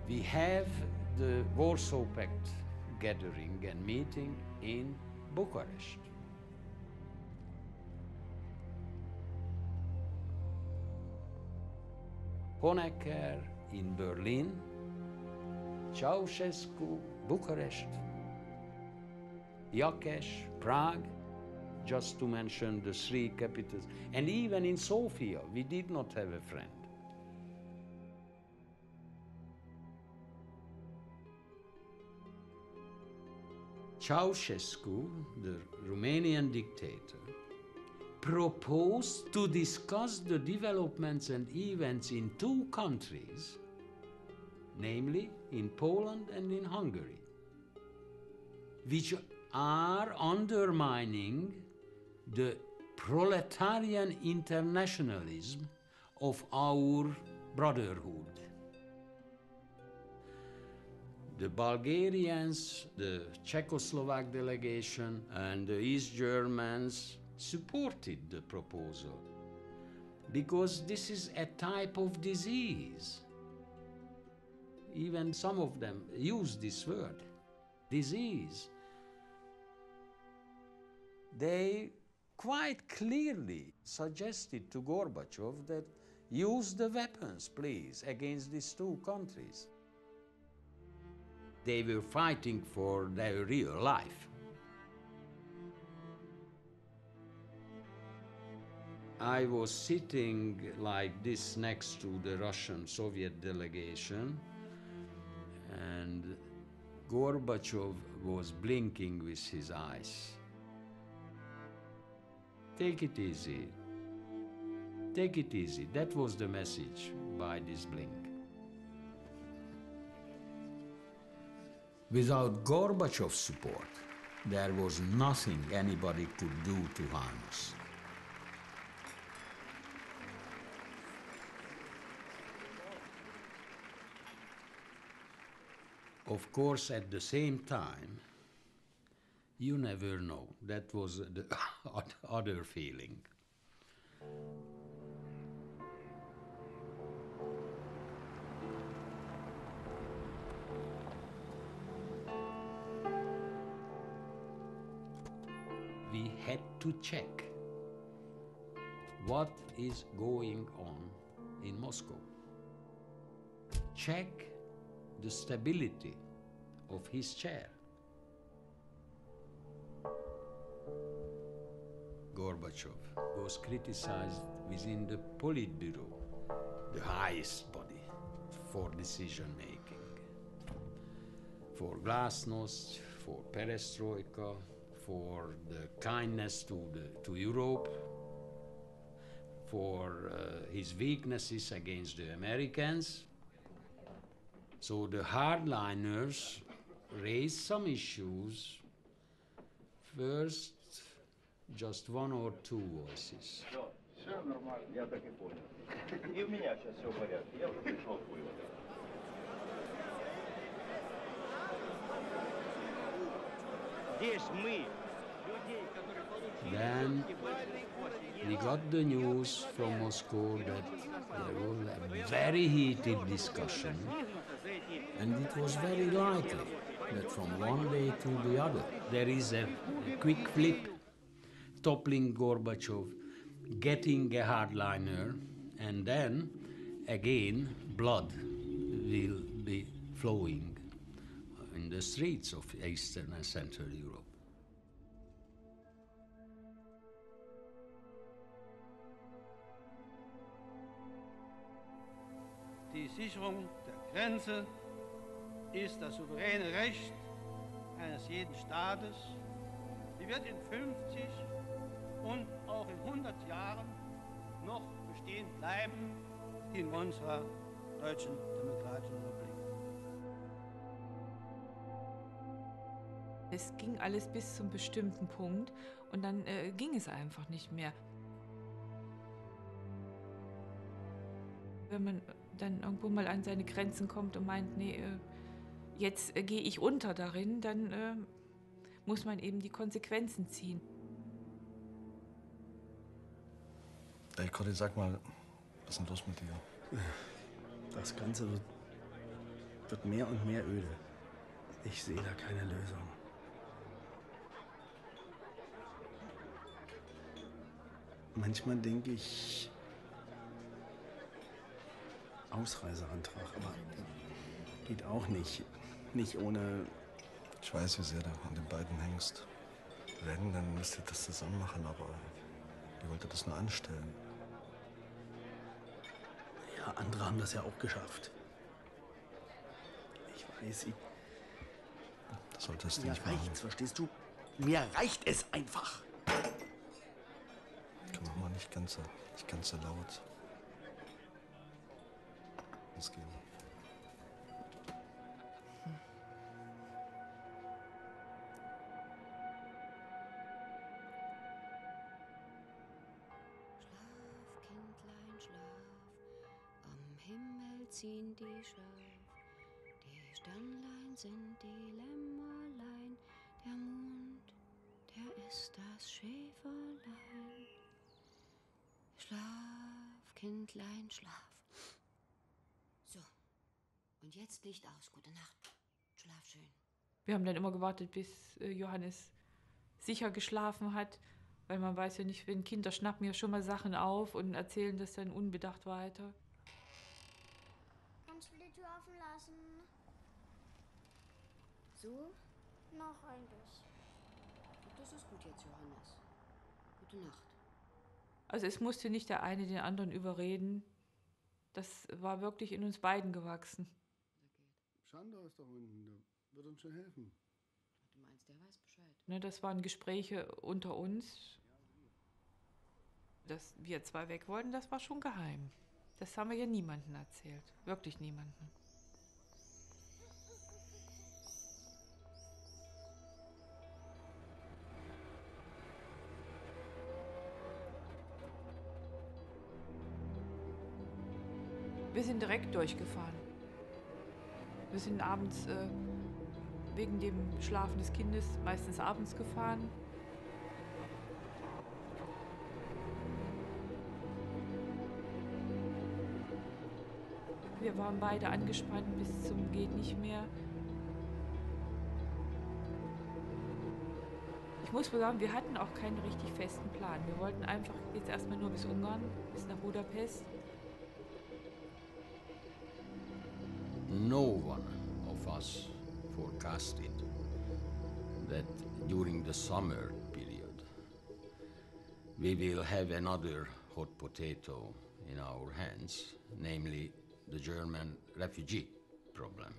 We have the Warsaw Pact gathering and meeting in Bucharest. Honecker in Berlin, Ceausescu, Bucharest, Jakes, Prague, just to mention the three capitals. And even in Sofia, we did not have a friend. Ceausescu, the Romanian dictator, proposed to discuss the developments and events in two countries, namely in Poland and in Hungary, which are undermining the proletarian internationalism of our brotherhood. The Bulgarians, the Czechoslovak delegation, and the East Germans supported the proposal because this is a type of disease. Even some of them use this word, disease. They quite clearly suggested to Gorbachev that use the weapons, please, against these two countries. They were fighting for their real life. I was sitting like this next to the Russian Soviet delegation, and Gorbachev was blinking with his eyes. Take it easy. Take it easy. That was the message by this blink. Without Gorbachev's support, there was nothing anybody could do to harm us. Of course, at the same time, you never know. That was the other feeling. We had to check what is going on in Moscow. Check the stability of his chair. Gorbachev was criticized within the Politburo, the highest body for decision-making, for glasnost, for perestroika, for the kindness to Europe, for his weaknesses against the Americans. So the hardliners raised some issues. First, just one or two voices. Все нормально, я так и понял. И у меня сейчас все в порядке, я уже пришел к выводу. Здесь мы, людей, которые получили... Then we got the news from Moscow that there was a very heated discussion, and it was very likely that from one day to the other there is a quick flip, toppling Gorbachev, getting a hardliner, and then again blood will be flowing in the streets of Eastern and Central Europe. Die Sicherung der Grenze ist das souveräne Recht eines jeden Staates. Sie wird in 50 und auch in 100 Jahren noch bestehen bleiben in unserer Deutschen Demokratischen Republik. Es ging alles bis zum bestimmten Punkt und dann ging es einfach nicht mehr. Wenn man dann irgendwo mal an seine Grenzen kommt und meint, nee, jetzt gehe ich unter darin, dann muss man eben die Konsequenzen ziehen. Ey, Conny, sag mal, was ist denn los mit dir? Das Ganze wird mehr und mehr öde. Ich sehe da keine Lösung. Manchmal denke ich, Ausreiseantrag, aber geht auch nicht. Nicht ohne... Ich weiß, wie sehr du an den beiden hängst. Wenn, dann müsst ihr das zusammen machen, aber ihr wolltet das nur anstellen. Ja, andere haben das ja auch geschafft. Ich weiß, Das solltest du mir nicht machen. reicht's, verstehst du? Mir reicht es einfach. Komm, mach mal nicht ganz so laut. Los gehen. Kindlein, schlaf, am Himmel ziehen die Schaf, die Sternlein sind die Lämmerlein, der Mond, der ist das Schäferlein. Schlaf, Kindlein, schlaf. So, und jetzt Licht aus, gute Nacht, schlaf schön. Wir haben dann immer gewartet, bis Johannes sicher geschlafen hat, weil man weiß ja nicht, wenn Kinder schnappen ja schon mal Sachen auf und erzählen das dann unbedacht weiter. Kannst du die Tür offen lassen? So? Noch ein bisschen. Das ist gut jetzt, Johannes. Gute Nacht. Also es musste nicht der eine den anderen überreden. Das war wirklich in uns beiden gewachsen. Schander ist doch unten, der wird uns schon helfen. Du meinst, der weiß Bescheid. Ne, das waren Gespräche unter uns. Dass wir zwei weg wollten, das war schon geheim. Das haben wir ja niemandem erzählt. Wirklich niemandem. Wir sind direkt durchgefahren. Wir sind abends wegen dem Schlafen des Kindes meistens abends gefahren. Wir waren beide angespannt bis zum geht nicht mehr. Ich muss wohl sagen, wir hatten auch keinen richtig festen Plan. Wir wollten einfach jetzt erstmal nur bis Ungarn, bis nach Budapest. No one of us forecasted that during the summer period we will have another hot potato in our hands, namely the German refugee problem.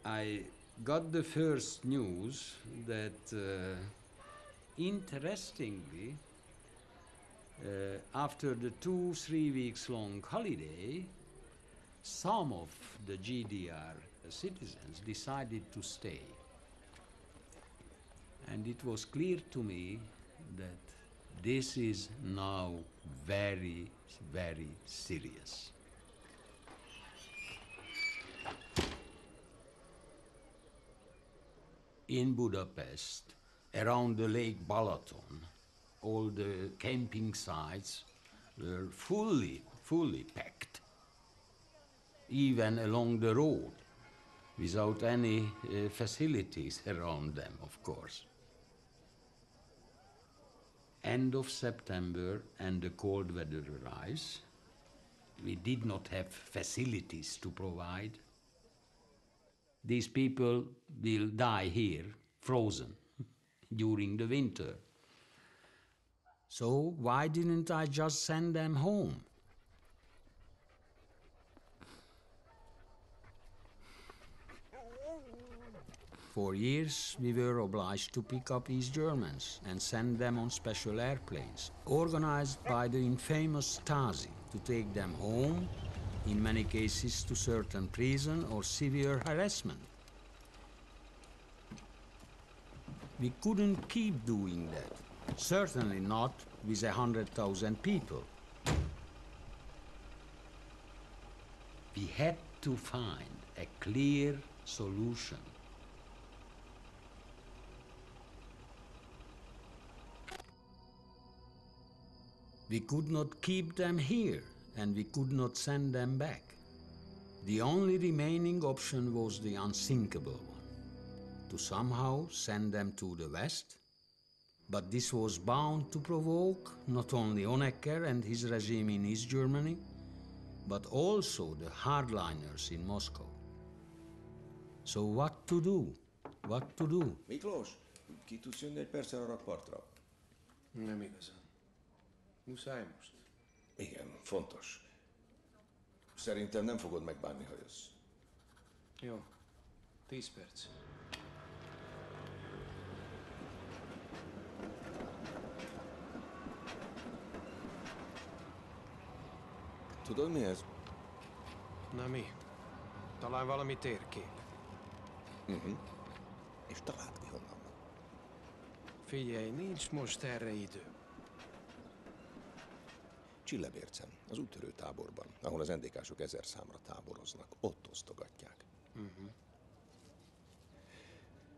I got the first news that, interestingly, after the 2-3 weeks long holiday, some of the GDR citizens decided to stay. And it was clear to me that this is now very, very serious. In Budapest, around the Lake Balaton, all the camping sites were fully packed, even along the road, without any facilities around them, of course. End of September and the cold weather arrives. We did not have facilities to provide. These people will die here, frozen, during the winter. So why didn't I just send them home? For years, we were obliged to pick up East Germans and send them on special airplanes, organized by the infamous Stasi, to take them home, in many cases to certain prison or severe harassment. We couldn't keep doing that, certainly not with 100,000 people. We had to find a clear solution. We could not keep them here, and we could not send them back. The only remaining option was the unthinkable one, to somehow send them to the West. But this was bound to provoke not only Honecker and his regime in East Germany, but also the hardliners in Moscow. So what to do? What to do? Miklós, ki tudsz jönni egy perccel a rakpartra? Nem igazán. Muszáj most? Igen, fontos. Szerintem nem fogod megbánni, ha jössz. Jó. 10 perc. Tudod, mi ez? Na mi? Talán valami térkép. És találd ki honnan van. Figyelj, nincs most erre idő. Csillebércen, az úttörő táborban, ahol az NDK-sok 1000 számra táboroznak, ott osztogatják.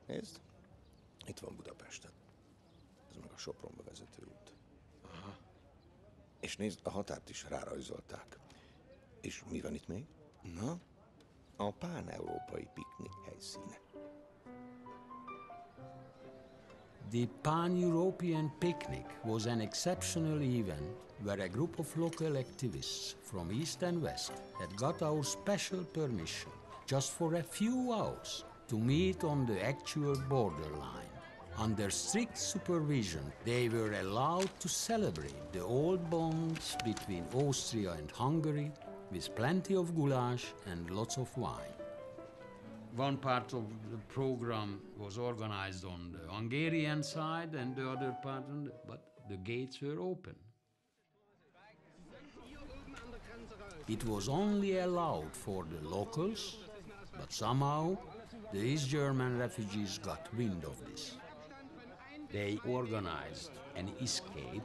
Nézd, itt van Budapesten. Ez meg a Sopronba vezető út. Aha. És nézd, a határt is rárajzolták. És mi van itt még? Na, a pán-európai piknik helyszíne. The Pan-European Picnic was an exceptional event where a group of local activists from East and West had got our special permission just for a few hours to meet on the actual borderline. Under strict supervision, they were allowed to celebrate the old bonds between Austria and Hungary with plenty of goulash and lots of wine. One part of the program was organized on the Hungarian side and the other part but the gates were open. It was only allowed for the locals, but somehow the East German refugees got wind of this. They organized an escape,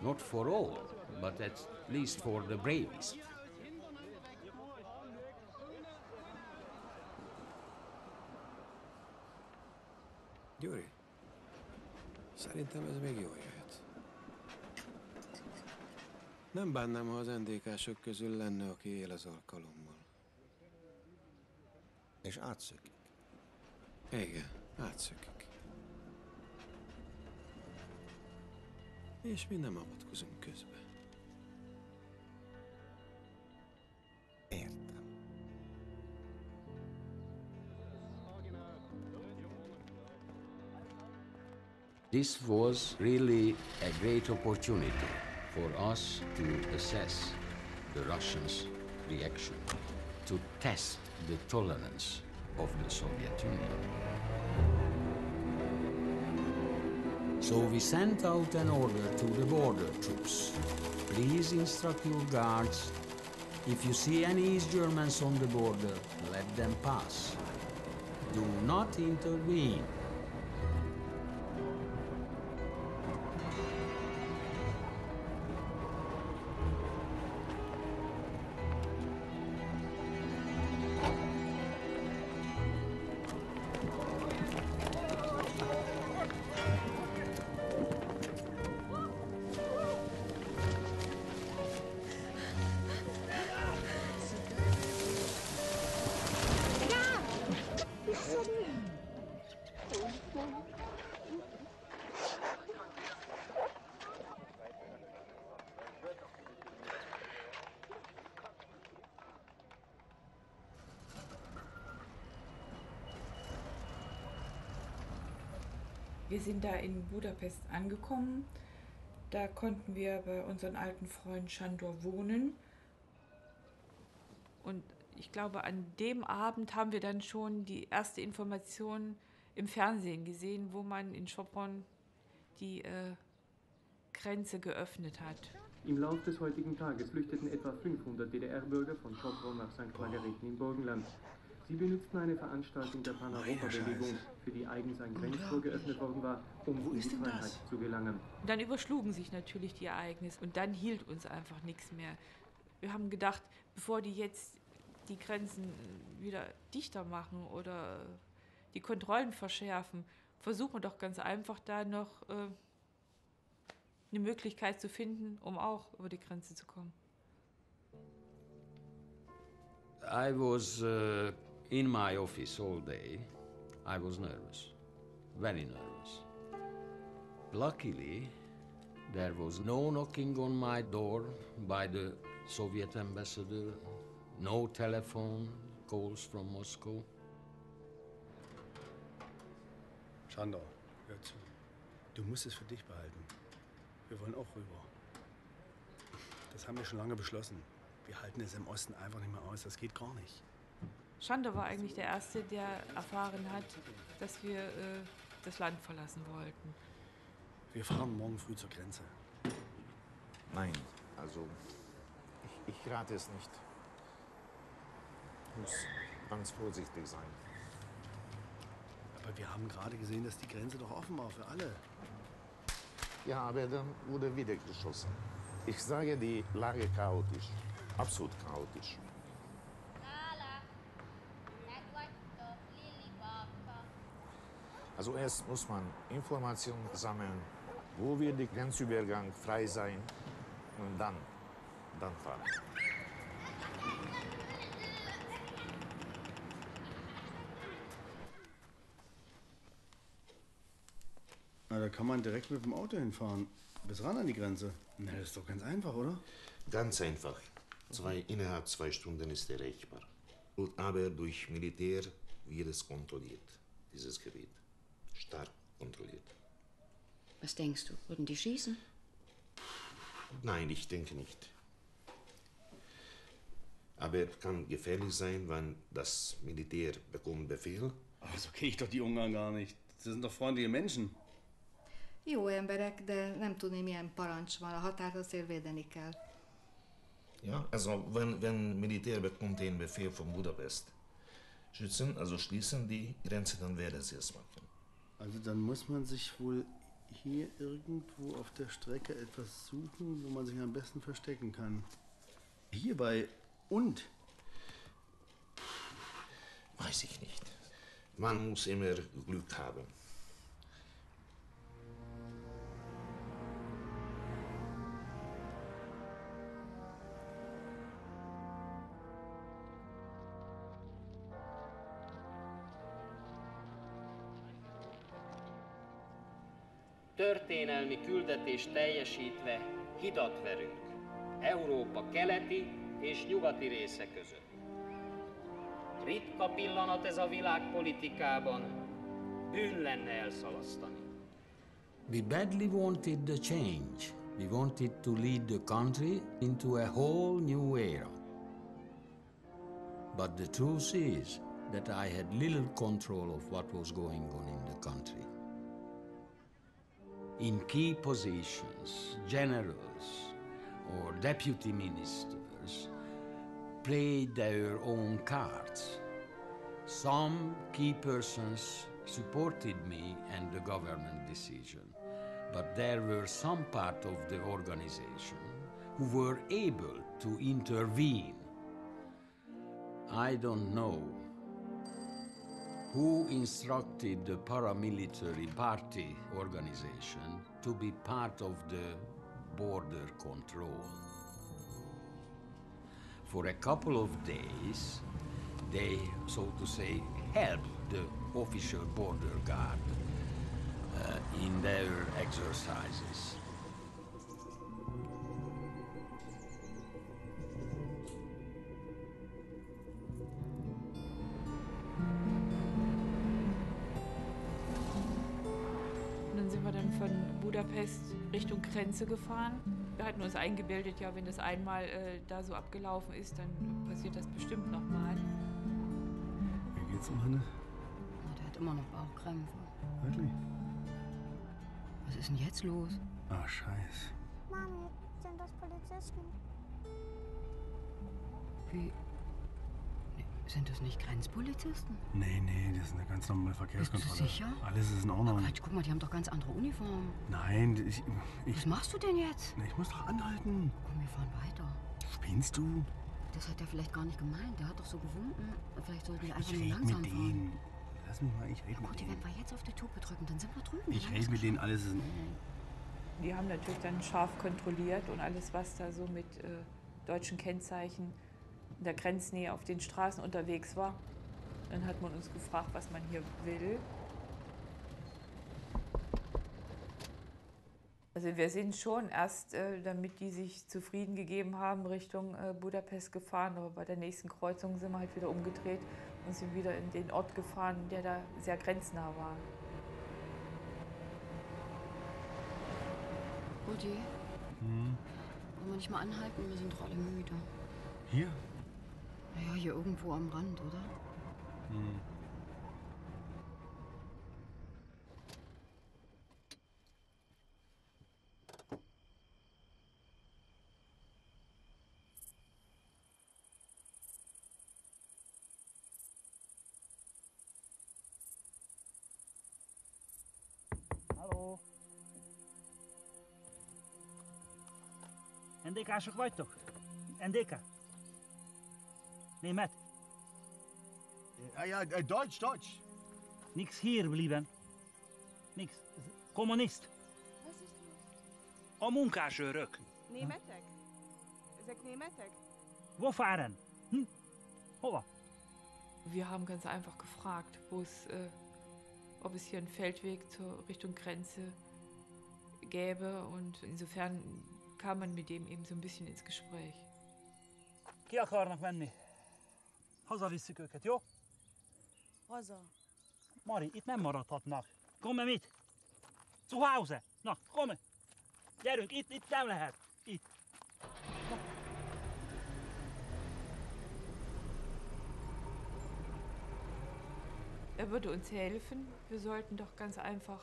not for all, but at least for the bravest. Gyuri, szerintem ez még jól jöhet. Nem bánnám, ha az NDK-sok közül lenne, aki él az alkalommal. És átszökik. Igen, átszökik. És mi nem avatkozunk közbe. Értem. This was really a great opportunity for us to assess the Russians' reaction, to test the tolerance of the Soviet Union. So we sent out an order to the border troops. Please instruct your guards. If you see any East Germans on the border, let them pass. Do not intervene. Wir sind da in Budapest angekommen. Da konnten wir bei unserem alten Freund Sándor wohnen. Und ich glaube, an dem Abend haben wir dann schon die erste Information im Fernsehen gesehen, wo man in Sopron die Grenze geöffnet hat. Im Lauf des heutigen Tages flüchteten etwa 500 DDR-Bürger von Sopron nach St. Margareten im Burgenland. Sie benutzten eine Veranstaltung der Pan-Europa-Bewegung, für die eigens ein Grenztor geöffnet worden war, um in die Freiheit zu gelangen. Und dann überschlugen sich natürlich die Ereignisse und dann hielt uns einfach nichts mehr. Wir haben gedacht, bevor die jetzt die Grenzen wieder dichter machen oder die Kontrollen verschärfen, versuchen wir doch ganz einfach da noch eine Möglichkeit zu finden, um auch über die Grenze zu kommen. I was in my office all day. I was nervous, very nervous. Luckily, there was no knocking on my door by the Soviet ambassador, no telephone calls from Moscow. Sándor, hör zu. Du musst es für dich behalten. Wir wollen auch rüber. Das haben wir schon lange beschlossen. Wir halten es im Osten einfach nicht mehr aus. Das geht gar nicht. Sándor war eigentlich der Erste, der erfahren hat, dass wir das Land verlassen wollten. Wir fahren morgen früh zur Grenze. Nein, also ich rate es nicht. Muss ganz vorsichtig sein. Aber wir haben gerade gesehen, dass die Grenze doch offen war für alle. Ja, aber dann wurde wieder geschossen. Ich sage, die Lage chaotisch. Absolut chaotisch. Also erst muss man Informationen sammeln, wo wird der Grenzübergang frei sein und dann fahren. Na, da kann man direkt mit dem Auto hinfahren. Bis ran an die Grenze. Na, das ist doch ganz einfach, oder? Ganz einfach. Innerhalb 2 Stunden ist erreichbar. Aber durch Militär wird es kontrolliert, dieses Gebiet. Stark kontrolliert. Was denkst du? Würden die schießen? Nein, ich denke nicht. Aber kann gefährlich sein, wenn das Militär bekommt Befehl. Aber so kenne ich doch die Ungarn gar nicht. Das sind doch freundliche Menschen. Jó emberek, de nem tudni, milyen parancs van. A határt azért védeni kell. Ja, also wenn Militär bekommt den Befehl von Budapest, schützen, also schließen die Grenze, dann werden sie es machen. Also dann muss man sich wohl hier irgendwo auf der Strecke etwas suchen, wo man sich am besten verstecken kann. Hierbei und? Weiß ich nicht. Man muss immer Glück haben. Történelmi küldetést teljesítve hidat verünk Európa keleti és nyugati része között. Ritka pillanat ez a világpolitikában, bűn lenne elszalasztani. We badly wanted the change. We wanted to lead the country into a whole new era. But the truth is that I had little control of what was going on in the country. In key positions, generals or deputy ministers played their own cards. Some key persons supported me and the government decision, but there were some part of the organization who were able to intervene. I don't know who instructed the paramilitary party organization to be part of the border control. For a couple of days, they, so to say, helped the official border guard in their exercises. Von Budapest Richtung Grenze gefahren. Wir hatten uns eingebildet, ja, wenn das einmal da so abgelaufen ist, dann passiert das bestimmt nochmal. Wie geht's, Johannes? Der hat immer noch Bauchkrämpfe. Wirklich? Was ist denn jetzt los? Ah, Scheiß. Mami, sind das Polizisten? Wie? Nee, sind das nicht Grenzpolizisten? Nee, das ist eine ganz normale Verkehrskontrolle. Bist du sicher? Alles ist in Ordnung. Quatsch, guck mal, die haben doch ganz andere Uniformen. Nein, ich... Was machst du denn jetzt? Ich muss doch anhalten. Komm, wir fahren weiter. Spinnst du? Das hat er vielleicht gar nicht gemeint. Der hat doch so gewunken. Vielleicht sollten wir einfach Ich nur rede langsam mit fahren. denen. Lass mich mal, ich rede mit Gut, denen. wenn wir jetzt auf die Tube drücken, dann sind wir drüben. Ich rede mit denen, alles ist in Ordnung. Die haben natürlich dann scharf kontrolliert und alles, was da so mit deutschen Kennzeichen in der Grenznähe auf den Straßen unterwegs war. Dann hat man uns gefragt, was man hier will. Also wir sind schon erst, damit die sich zufrieden gegeben haben, Richtung Budapest gefahren. Aber bei der nächsten Kreuzung sind wir halt wieder umgedreht und sind wieder in den Ort gefahren, der da sehr grenznah war. Rudi, wollen wir nicht mal anhalten? Wir sind doch alle müde. Hier? Naja, hier irgendwo am Rand, oder? Hallo. NDK-sok vagytok? NDK? Német? Ja, Deutsch. Nix hier blieben. Nix. Kommunist. A munkásőrök. Németek? Ezek németek? Wo fahren? Hova? Wir haben ganz einfach gefragt, ob es hier einen Feldweg zur Richtung Grenze gäbe. Und insofern kam man mit dem eben so ein bisschen ins Gespräch. Ki akarnak menni? Hazavisszük őket, jó? Haza. Mari, itt nem maradhatnak. Komme mit? Zu Hause. Na, komme. Gyerünk, itt nem lehet. Itt. Er würde uns helfen. Wir sollten doch ganz einfach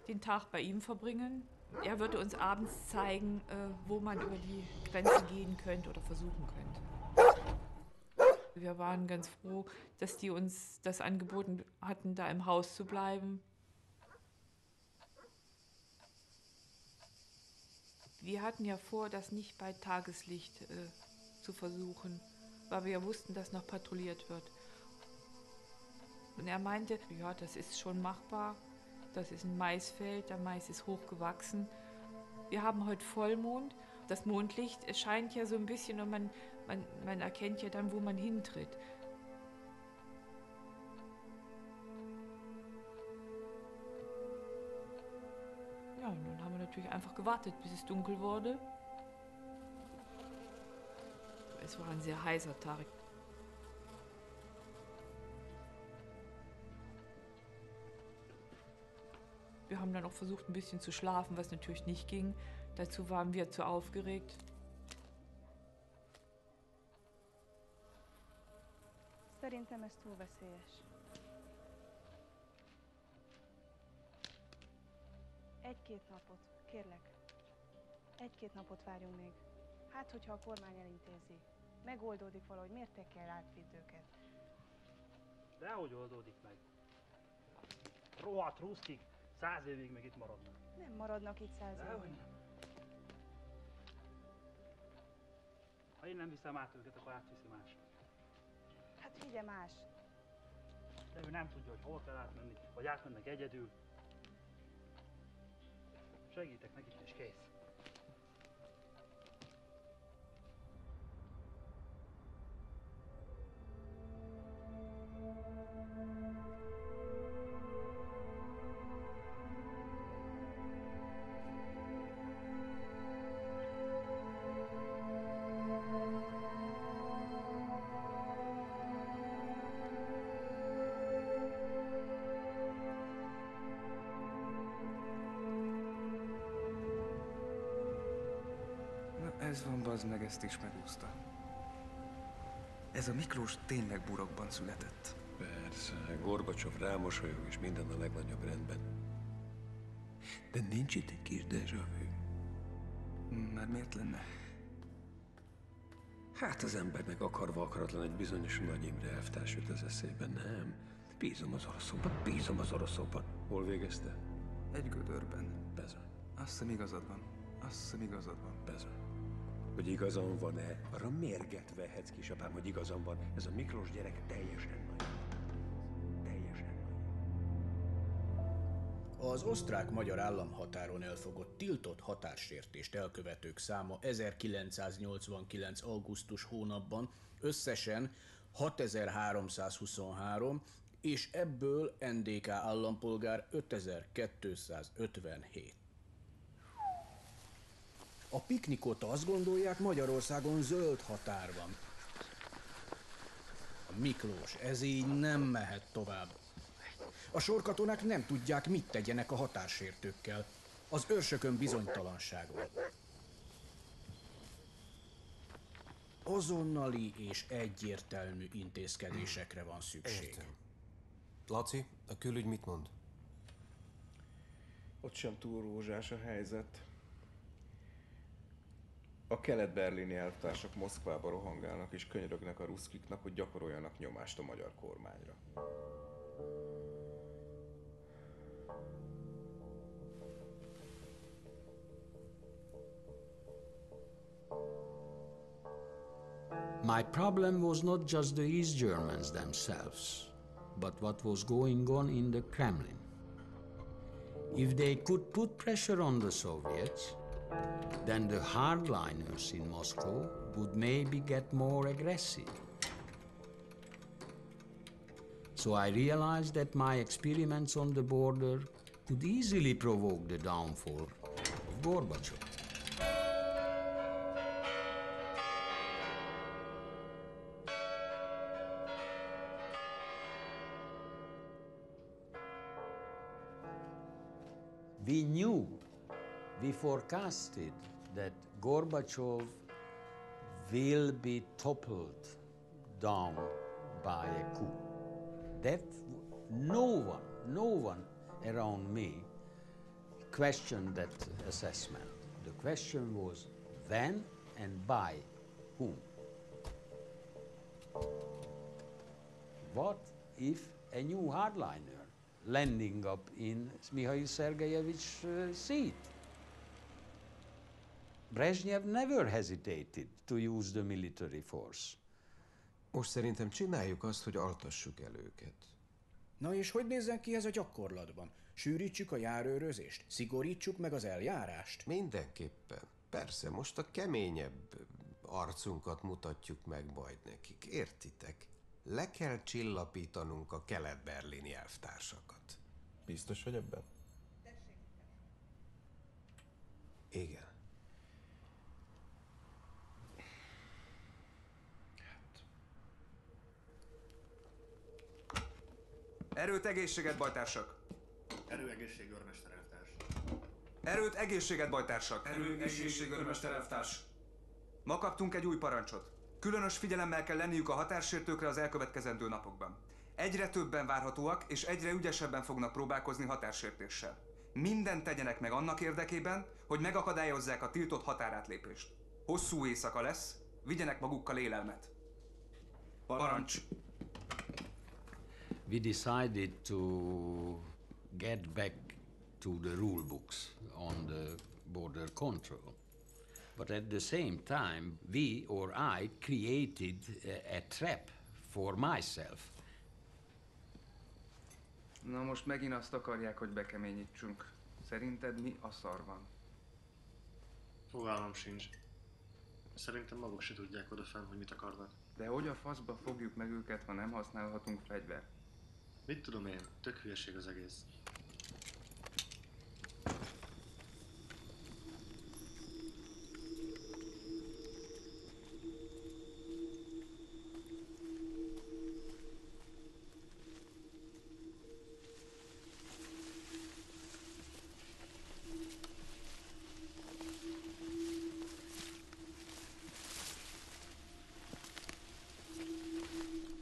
den Tag bei ihm verbringen. Er würde uns abends zeigen, wo man über die Grenze gehen könnte oder versuchen könnte. Wir waren ganz froh, dass die uns das angeboten hatten, da im Haus zu bleiben. Wir hatten ja vor, das nicht bei Tageslicht zu versuchen, weil wir ja wussten, dass noch patrouilliert wird. Und er meinte, ja, das ist schon machbar. Das ist ein Maisfeld, der Mais ist hochgewachsen. Wir haben heute Vollmond. Das Mondlicht scheint ja so ein bisschen und man erkennt ja dann, wo man hintritt. Ja, und dann haben wir natürlich einfach gewartet, bis es dunkel wurde. Es war ein sehr heißer Tag. Wir haben dann auch versucht, ein bisschen zu schlafen, was natürlich nicht ging. Dazu waren wir zu aufgeregt. Szerintem ez túl veszélyes. Egy-két napot, kérlek. Egy-két napot várjunk még. Hát, hogyha a kormány elintézi. Megoldódik valahogy, miért te kell átvidd őket? Dehogy oldódik meg. Rohadt ruszkik, 100 évig meg itt maradnak. Nem maradnak itt 100 Dehogy évig. nem. Ha én nem viszem át őket, akkor átviszi más. Hát vigye más. De ő nem tudja, hogy hol kell átmenni, vagy átmennek egyedül. Segítek nekik, és kész. Ez van, bazd meg, ezt is megúszta. Ez a Miklós tényleg burokban született. Persze, Gorbacsov rámosolyog, és minden a legnagyobb rendben. De nincs itt egy kis déjà vu? Már miért lenne? Hát az embernek akarva akaratlan egy bizonyos Nagy Imre elvtárs jut az eszébe, nem? Bízom az oroszokban. Hol végezte? Egy gödörben. Bezony. Azt hiszem igazad van. Bezony. Hogy igazam van-e? Arra mérget vehetsz, kisapám, hogy igazam van. Ez a Miklós gyerek teljesen nagy. Az osztrák-magyar államhatáron elfogott tiltott határsértést elkövetők száma 1989. augusztus hónapban összesen 6323, és ebből NDK állampolgár 5257. A piknikot azt gondolják, Magyarországon zöld határ van. A Miklós, ez így nem mehet tovább. A sorkatonák nem tudják, mit tegyenek a határsértőkkel. Az őrsökön bizonytalanság van. Azonnali és egyértelmű intézkedésekre van szükség. Értem. Laci, a külügy mit mond? Ott sem túl rózsás a helyzet. A kelet-berlini elvtársak Moszkvába rohangálnak és könyörögnek a ruszkiknak, hogy gyakoroljanak nyomást a magyar kormányra. My problem was not just the East Germans themselves, but what was going on in the Kremlin. If they could put pressure on the Soviets, then the hardliners in Moscow would maybe get more aggressive. So I realized that my experiments on the border could easily provoke the downfall of Gorbachev. We knew, we forecasted that Gorbachev will be toppled down by a coup. That no one around me questioned that assessment. The question was when and by whom. What if a new hardliner landing up in Mikhail Sergeyevich seat? Brezhnev never hesitated to use the military force. Most szerintem csináljuk azt, hogy altassuk el őket. Na és hogy nézzen ki ez a gyakorlatban? Sűrítsük a járőrözést? Szigorítsuk meg az eljárást? Mindenképpen. Persze, most a keményebb arcunkat mutatjuk meg majd nekik. Értitek? Le kell csillapítanunk a kelet-berlini elvtársakat. Biztos vagy ebben? Igen. Erőt, egészséget, bajtársak! Erőegészség, örmester elvtárs. Erőt, egészséget, bajtársak! Erőegészség, örmester elvtárs. Ma kaptunk egy új parancsot. Különös figyelemmel kell lenniük a határsértőkre az elkövetkezendő napokban. Egyre többen várhatóak, és egyre ügyesebben fognak próbálkozni határsértéssel. Mindent tegyenek meg annak érdekében, hogy megakadályozzák a tiltott határátlépést. Hosszú éjszaka lesz, vigyenek magukkal élelmet. Parancs! We decided to get back to the rule books on the border control. But at the same time, we or I created a trap for myself. Na most megint azt akarják, hogy bekeményítsünk. Szerinted mi a szar van? Fogalmam sincs. Szerintem maguk se tudják odafenn, hogy mit akarnak. De hogy a faszba fogjuk meg őket, ha nem használhatunk fegyvert? Mit tudom én? Tök hülyeség az egész.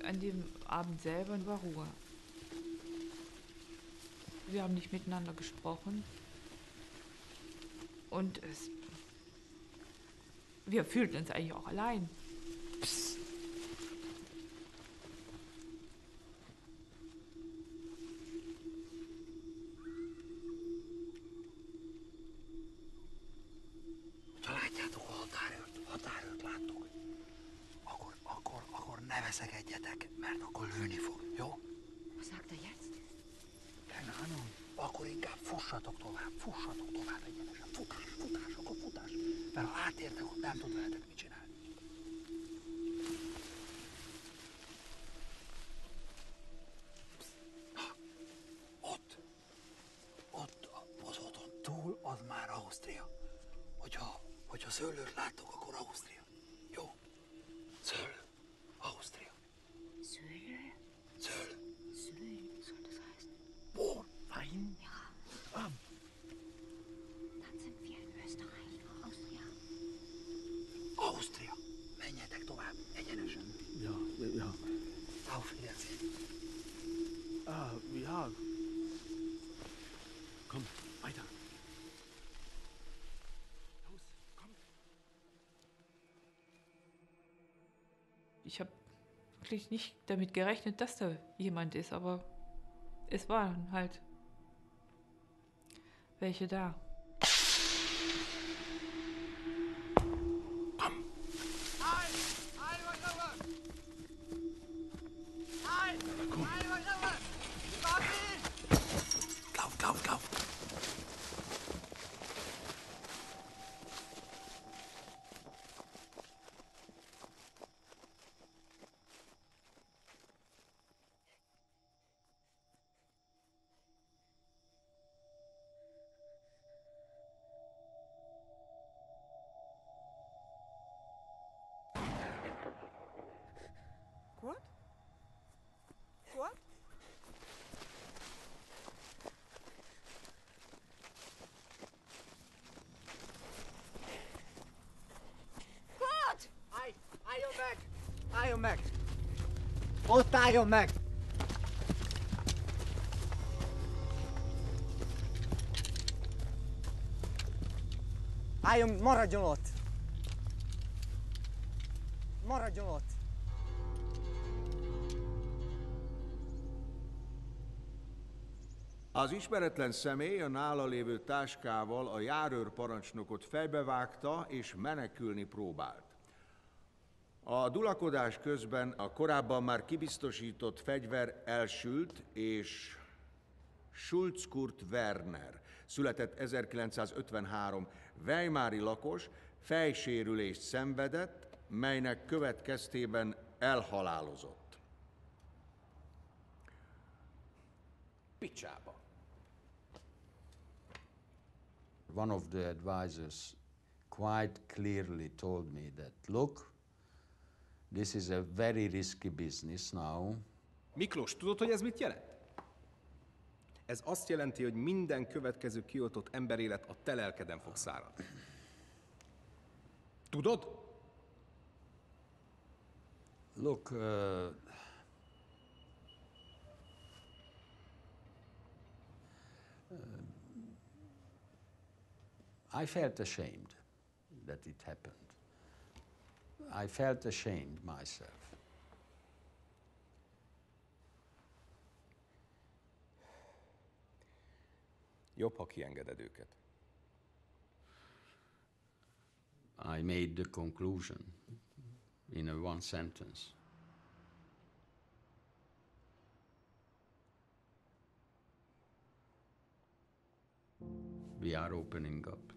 an dem Abend selber war Ruhe. Wir haben nicht miteinander gesprochen. Und wir fühlten uns eigentlich auch allein. Psst. Ha látjátok a határőrt láttok, akkor ne veszekedjetek, mert akkor lőni fog, jó? Was sagt er jetzt? Keine Ahnung. Akkor inkább fussatok tovább egyenesen. Futás. Mert ha átértek, ott nem tud veletek mit csinálni. Ott az oton túl, az már Ausztria. Hogyha szőlőt láttok, akkor Ausztria. Jó? Szőlő. Ausztria. Söhle? Szőlő. Söhle, soll das heißen? Bohr. Wein. Ja. Dann sind wir in Österreich, Austria. Ausztria. Menjetek tovább, egyenesen. Ja. Auf Wiedersehen. Ja. Komm, weiter. Los, komm. Ich habe wirklich nicht damit gerechnet, dass da jemand ist, aber es waren halt welche da. Lauf. What? Álljon meg! Ott álljon meg! Maradjon ott! Maradjon ott! Az ismeretlen személy a nála lévő táskával a járőr parancsnokot fejbevágta és menekülni próbált. A dulakodás közben a korábban már kibiztosított fegyver elsült, és Schulz Kurt Werner, született 1953, weimári lakos, fejsérülést szenvedett, melynek következtében elhalálozott. Picsába. One of the advisors quite clearly told me that, look, this is a very risky business now. Miklós, tudod, hogy ez mit jelent? Ez azt jelenti, hogy minden következő kioltott emberélet a te lelkeden fog száradni. Tudod? Look, I felt ashamed that it happened. I felt ashamed myself. Jobb, ha kiengeded őket. I made the conclusion in a one sentence. We are opening up.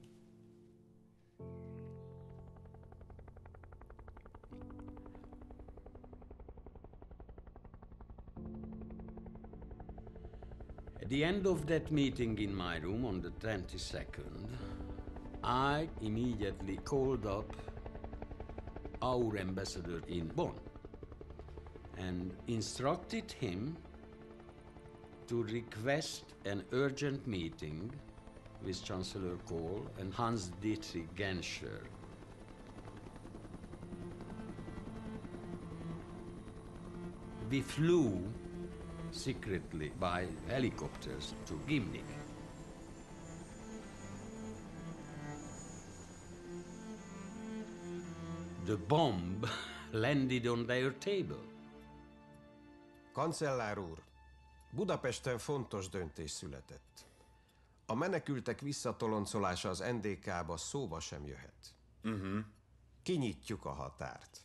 At the end of that meeting in my room on the 22nd, I immediately called up our ambassador in Bonn and instructed him to request an urgent meeting with Chancellor Kohl and Hans-Dietrich Genscher. we flew secretly by helicopters to Gimnik. The bomb landed on their table. Kancellár úr, Budapesten fontos döntés született. A menekültek visszatoloncolása az NDK-ba szóba sem jöhet. Kinyitjuk a határt.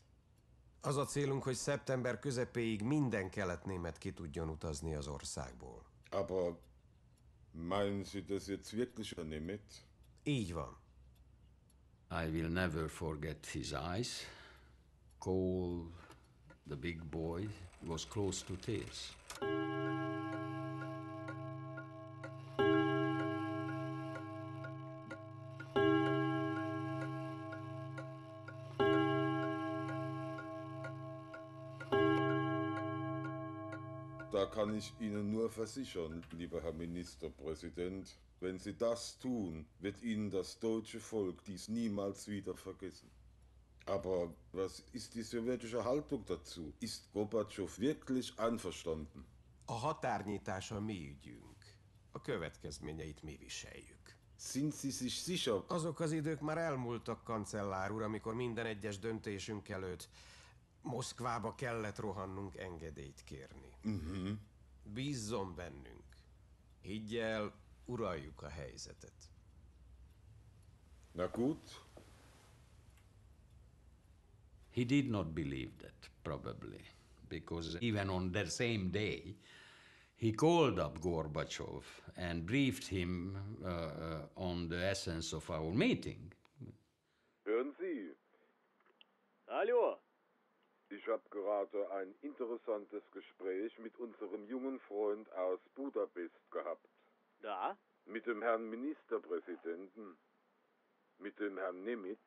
Az a célunk, hogy szeptember közepéig minden keletnémet ki tudjon utazni az országból. Aber meinen Sie das jetzt wirklich, Herr Nemeth? Így van. I will never forget his eyes. Cole, the big boy, was close to tears. Da kann ich Ihnen nur versichern, lieber Herr Ministerpräsident, wenn Sie das tun, wird Ihnen das deutsche Volk dies niemals wieder vergessen. Aber was ist die sowjetische Haltung dazu? Ist Gorbatschow wirklich einverstanden? A határnyitás a mi ügyünk. A következményeit mi viseljük. Sind Sie sich sicher? Azok az idők már elmúltak, kancellár úr, amikor minden egyes döntésünk előtt Moszkvába kellett rohannunk engedélyt kérni. Bízzon bennünk. Higgy el, uraljuk a helyzetet. Na gut. He did not believe that, probably, because even on that same day, he called up Gorbachev and briefed him on the essence of our meeting. Hören Sie, Hallo? ich habe gerade ein interessantes Gespräch mit unserem jungen Freund aus Budapest gehabt. Da? Mit dem Herrn Ministerpräsidenten. Mit dem Herrn Nemeth.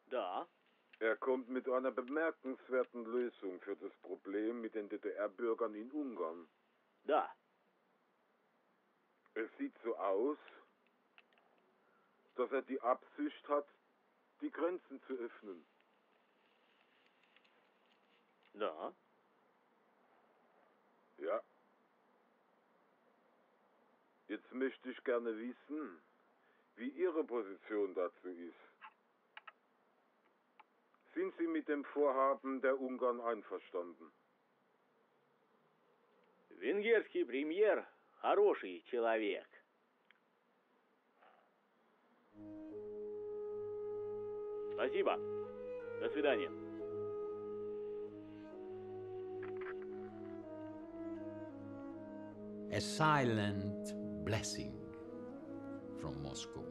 Da? Er kommt mit einer bemerkenswerten Lösung für das Problem mit den DDR-Bürgern in Ungarn. Da. Es sieht so aus, dass er die Absicht hat, die Grenzen zu öffnen. Da? Ja. Jetzt möchte ich gerne wissen, wie Ihre Position dazu ist. Sind Sie mit dem Vorhaben der Ungarn einverstanden? Венгерский премьер хороший человек. Спасибо. До свидания. A silent blessing from Moscow.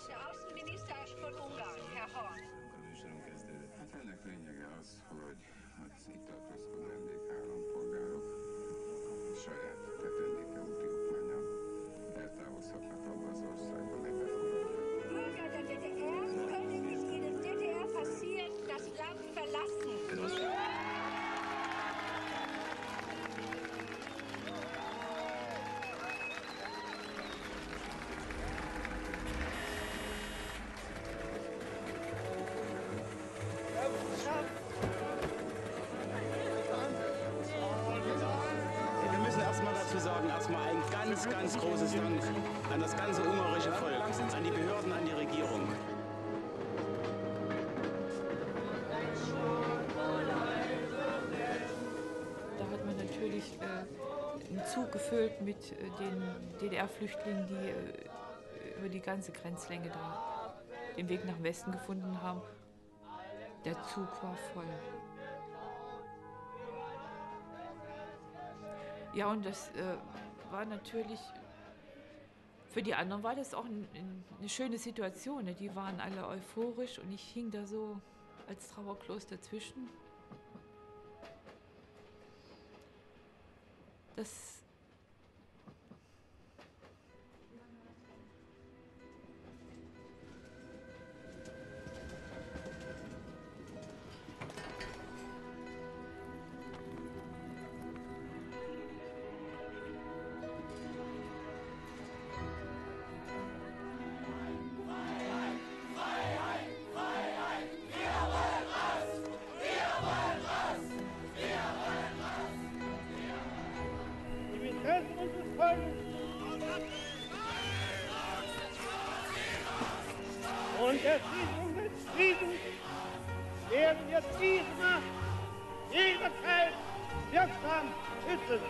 Der Außenminister von Ungarn, Herr Horn. Hát ennek lényege az, hogy az itt tartózkodó NDK állampolgárok saját teendékúti okmánnyal eltávozhatnak abba az országba, meg befogadják. Bürger der DDR können nicht in der DDR passieren, das Land verlassen. Wir müssen erstmal dazu sagen, erstmal ein ganz, ganz großes Dank an das ganze ungarische Volk, an die Behörden, an die Regierung. Da hat man natürlich einen Zug gefüllt mit den DDR-Flüchtlingen, die über die ganze Grenzlänge da den Weg nach Westen gefunden haben. Der Zug war voll. Ja, und das war natürlich, für die anderen war das auch eine schöne Situation. Ne? Die waren alle euphorisch und ich hing da so als Trauerklos dazwischen. Das Interessen unseres Volkes. Und der Sicherung des Friedens werden wir diese Macht jederzeit wirksam schützen.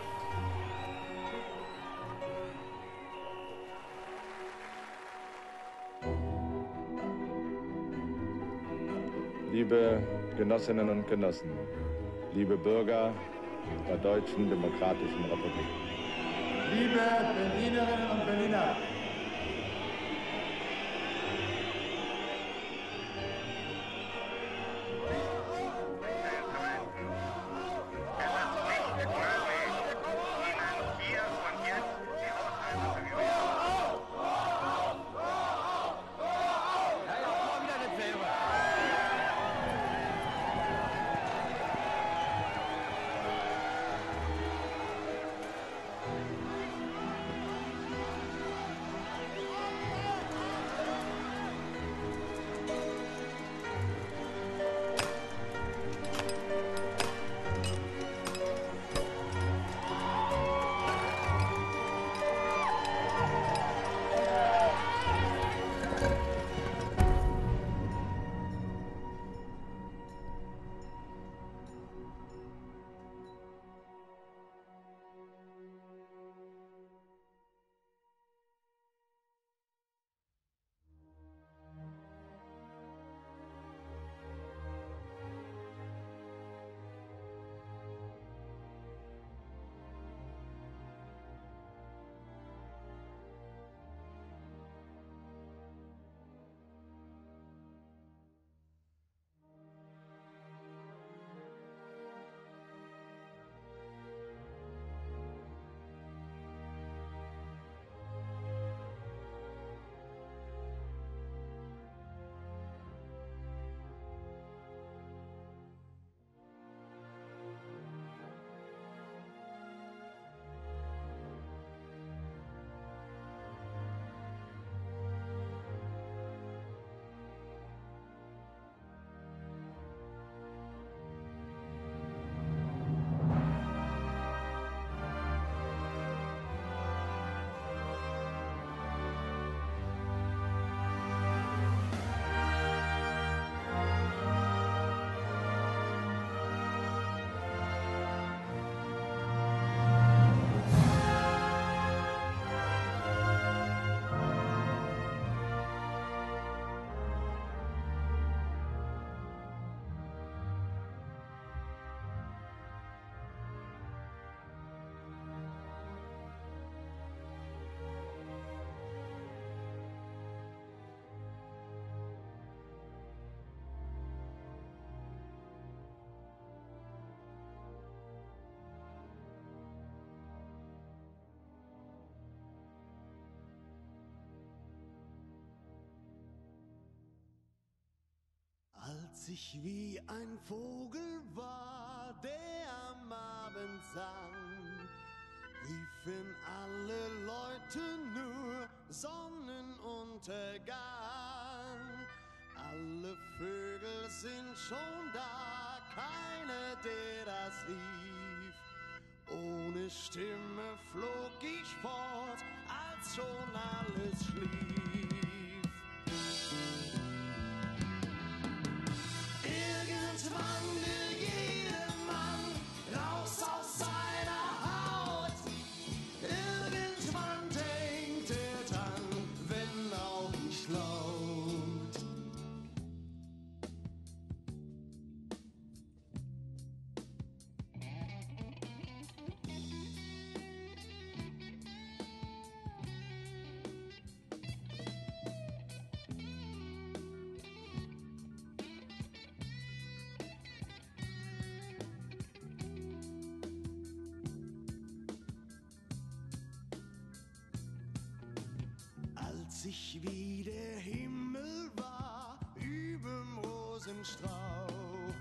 Liebe Genossinnen und Genossen, liebe Bürger der Deutschen Demokratischen Republik. Liebe Berlinerinnen und Berliner, Als ich wie ein Vogel war, der am Abend sang, riefen alle Leute nur Sonnenuntergang. Alle Vögel sind schon da, keiner, der das rief. Ohne Stimme flog ich fort, als schon alles schlief. Irgendwann will jeder Mann raus aus seiner Haut. Irgendwann denkt er dann, wenn auch nicht laut. Als ich wie der Himmel war, überm Rosenstrauch,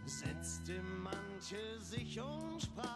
setzte manche sich und sprach: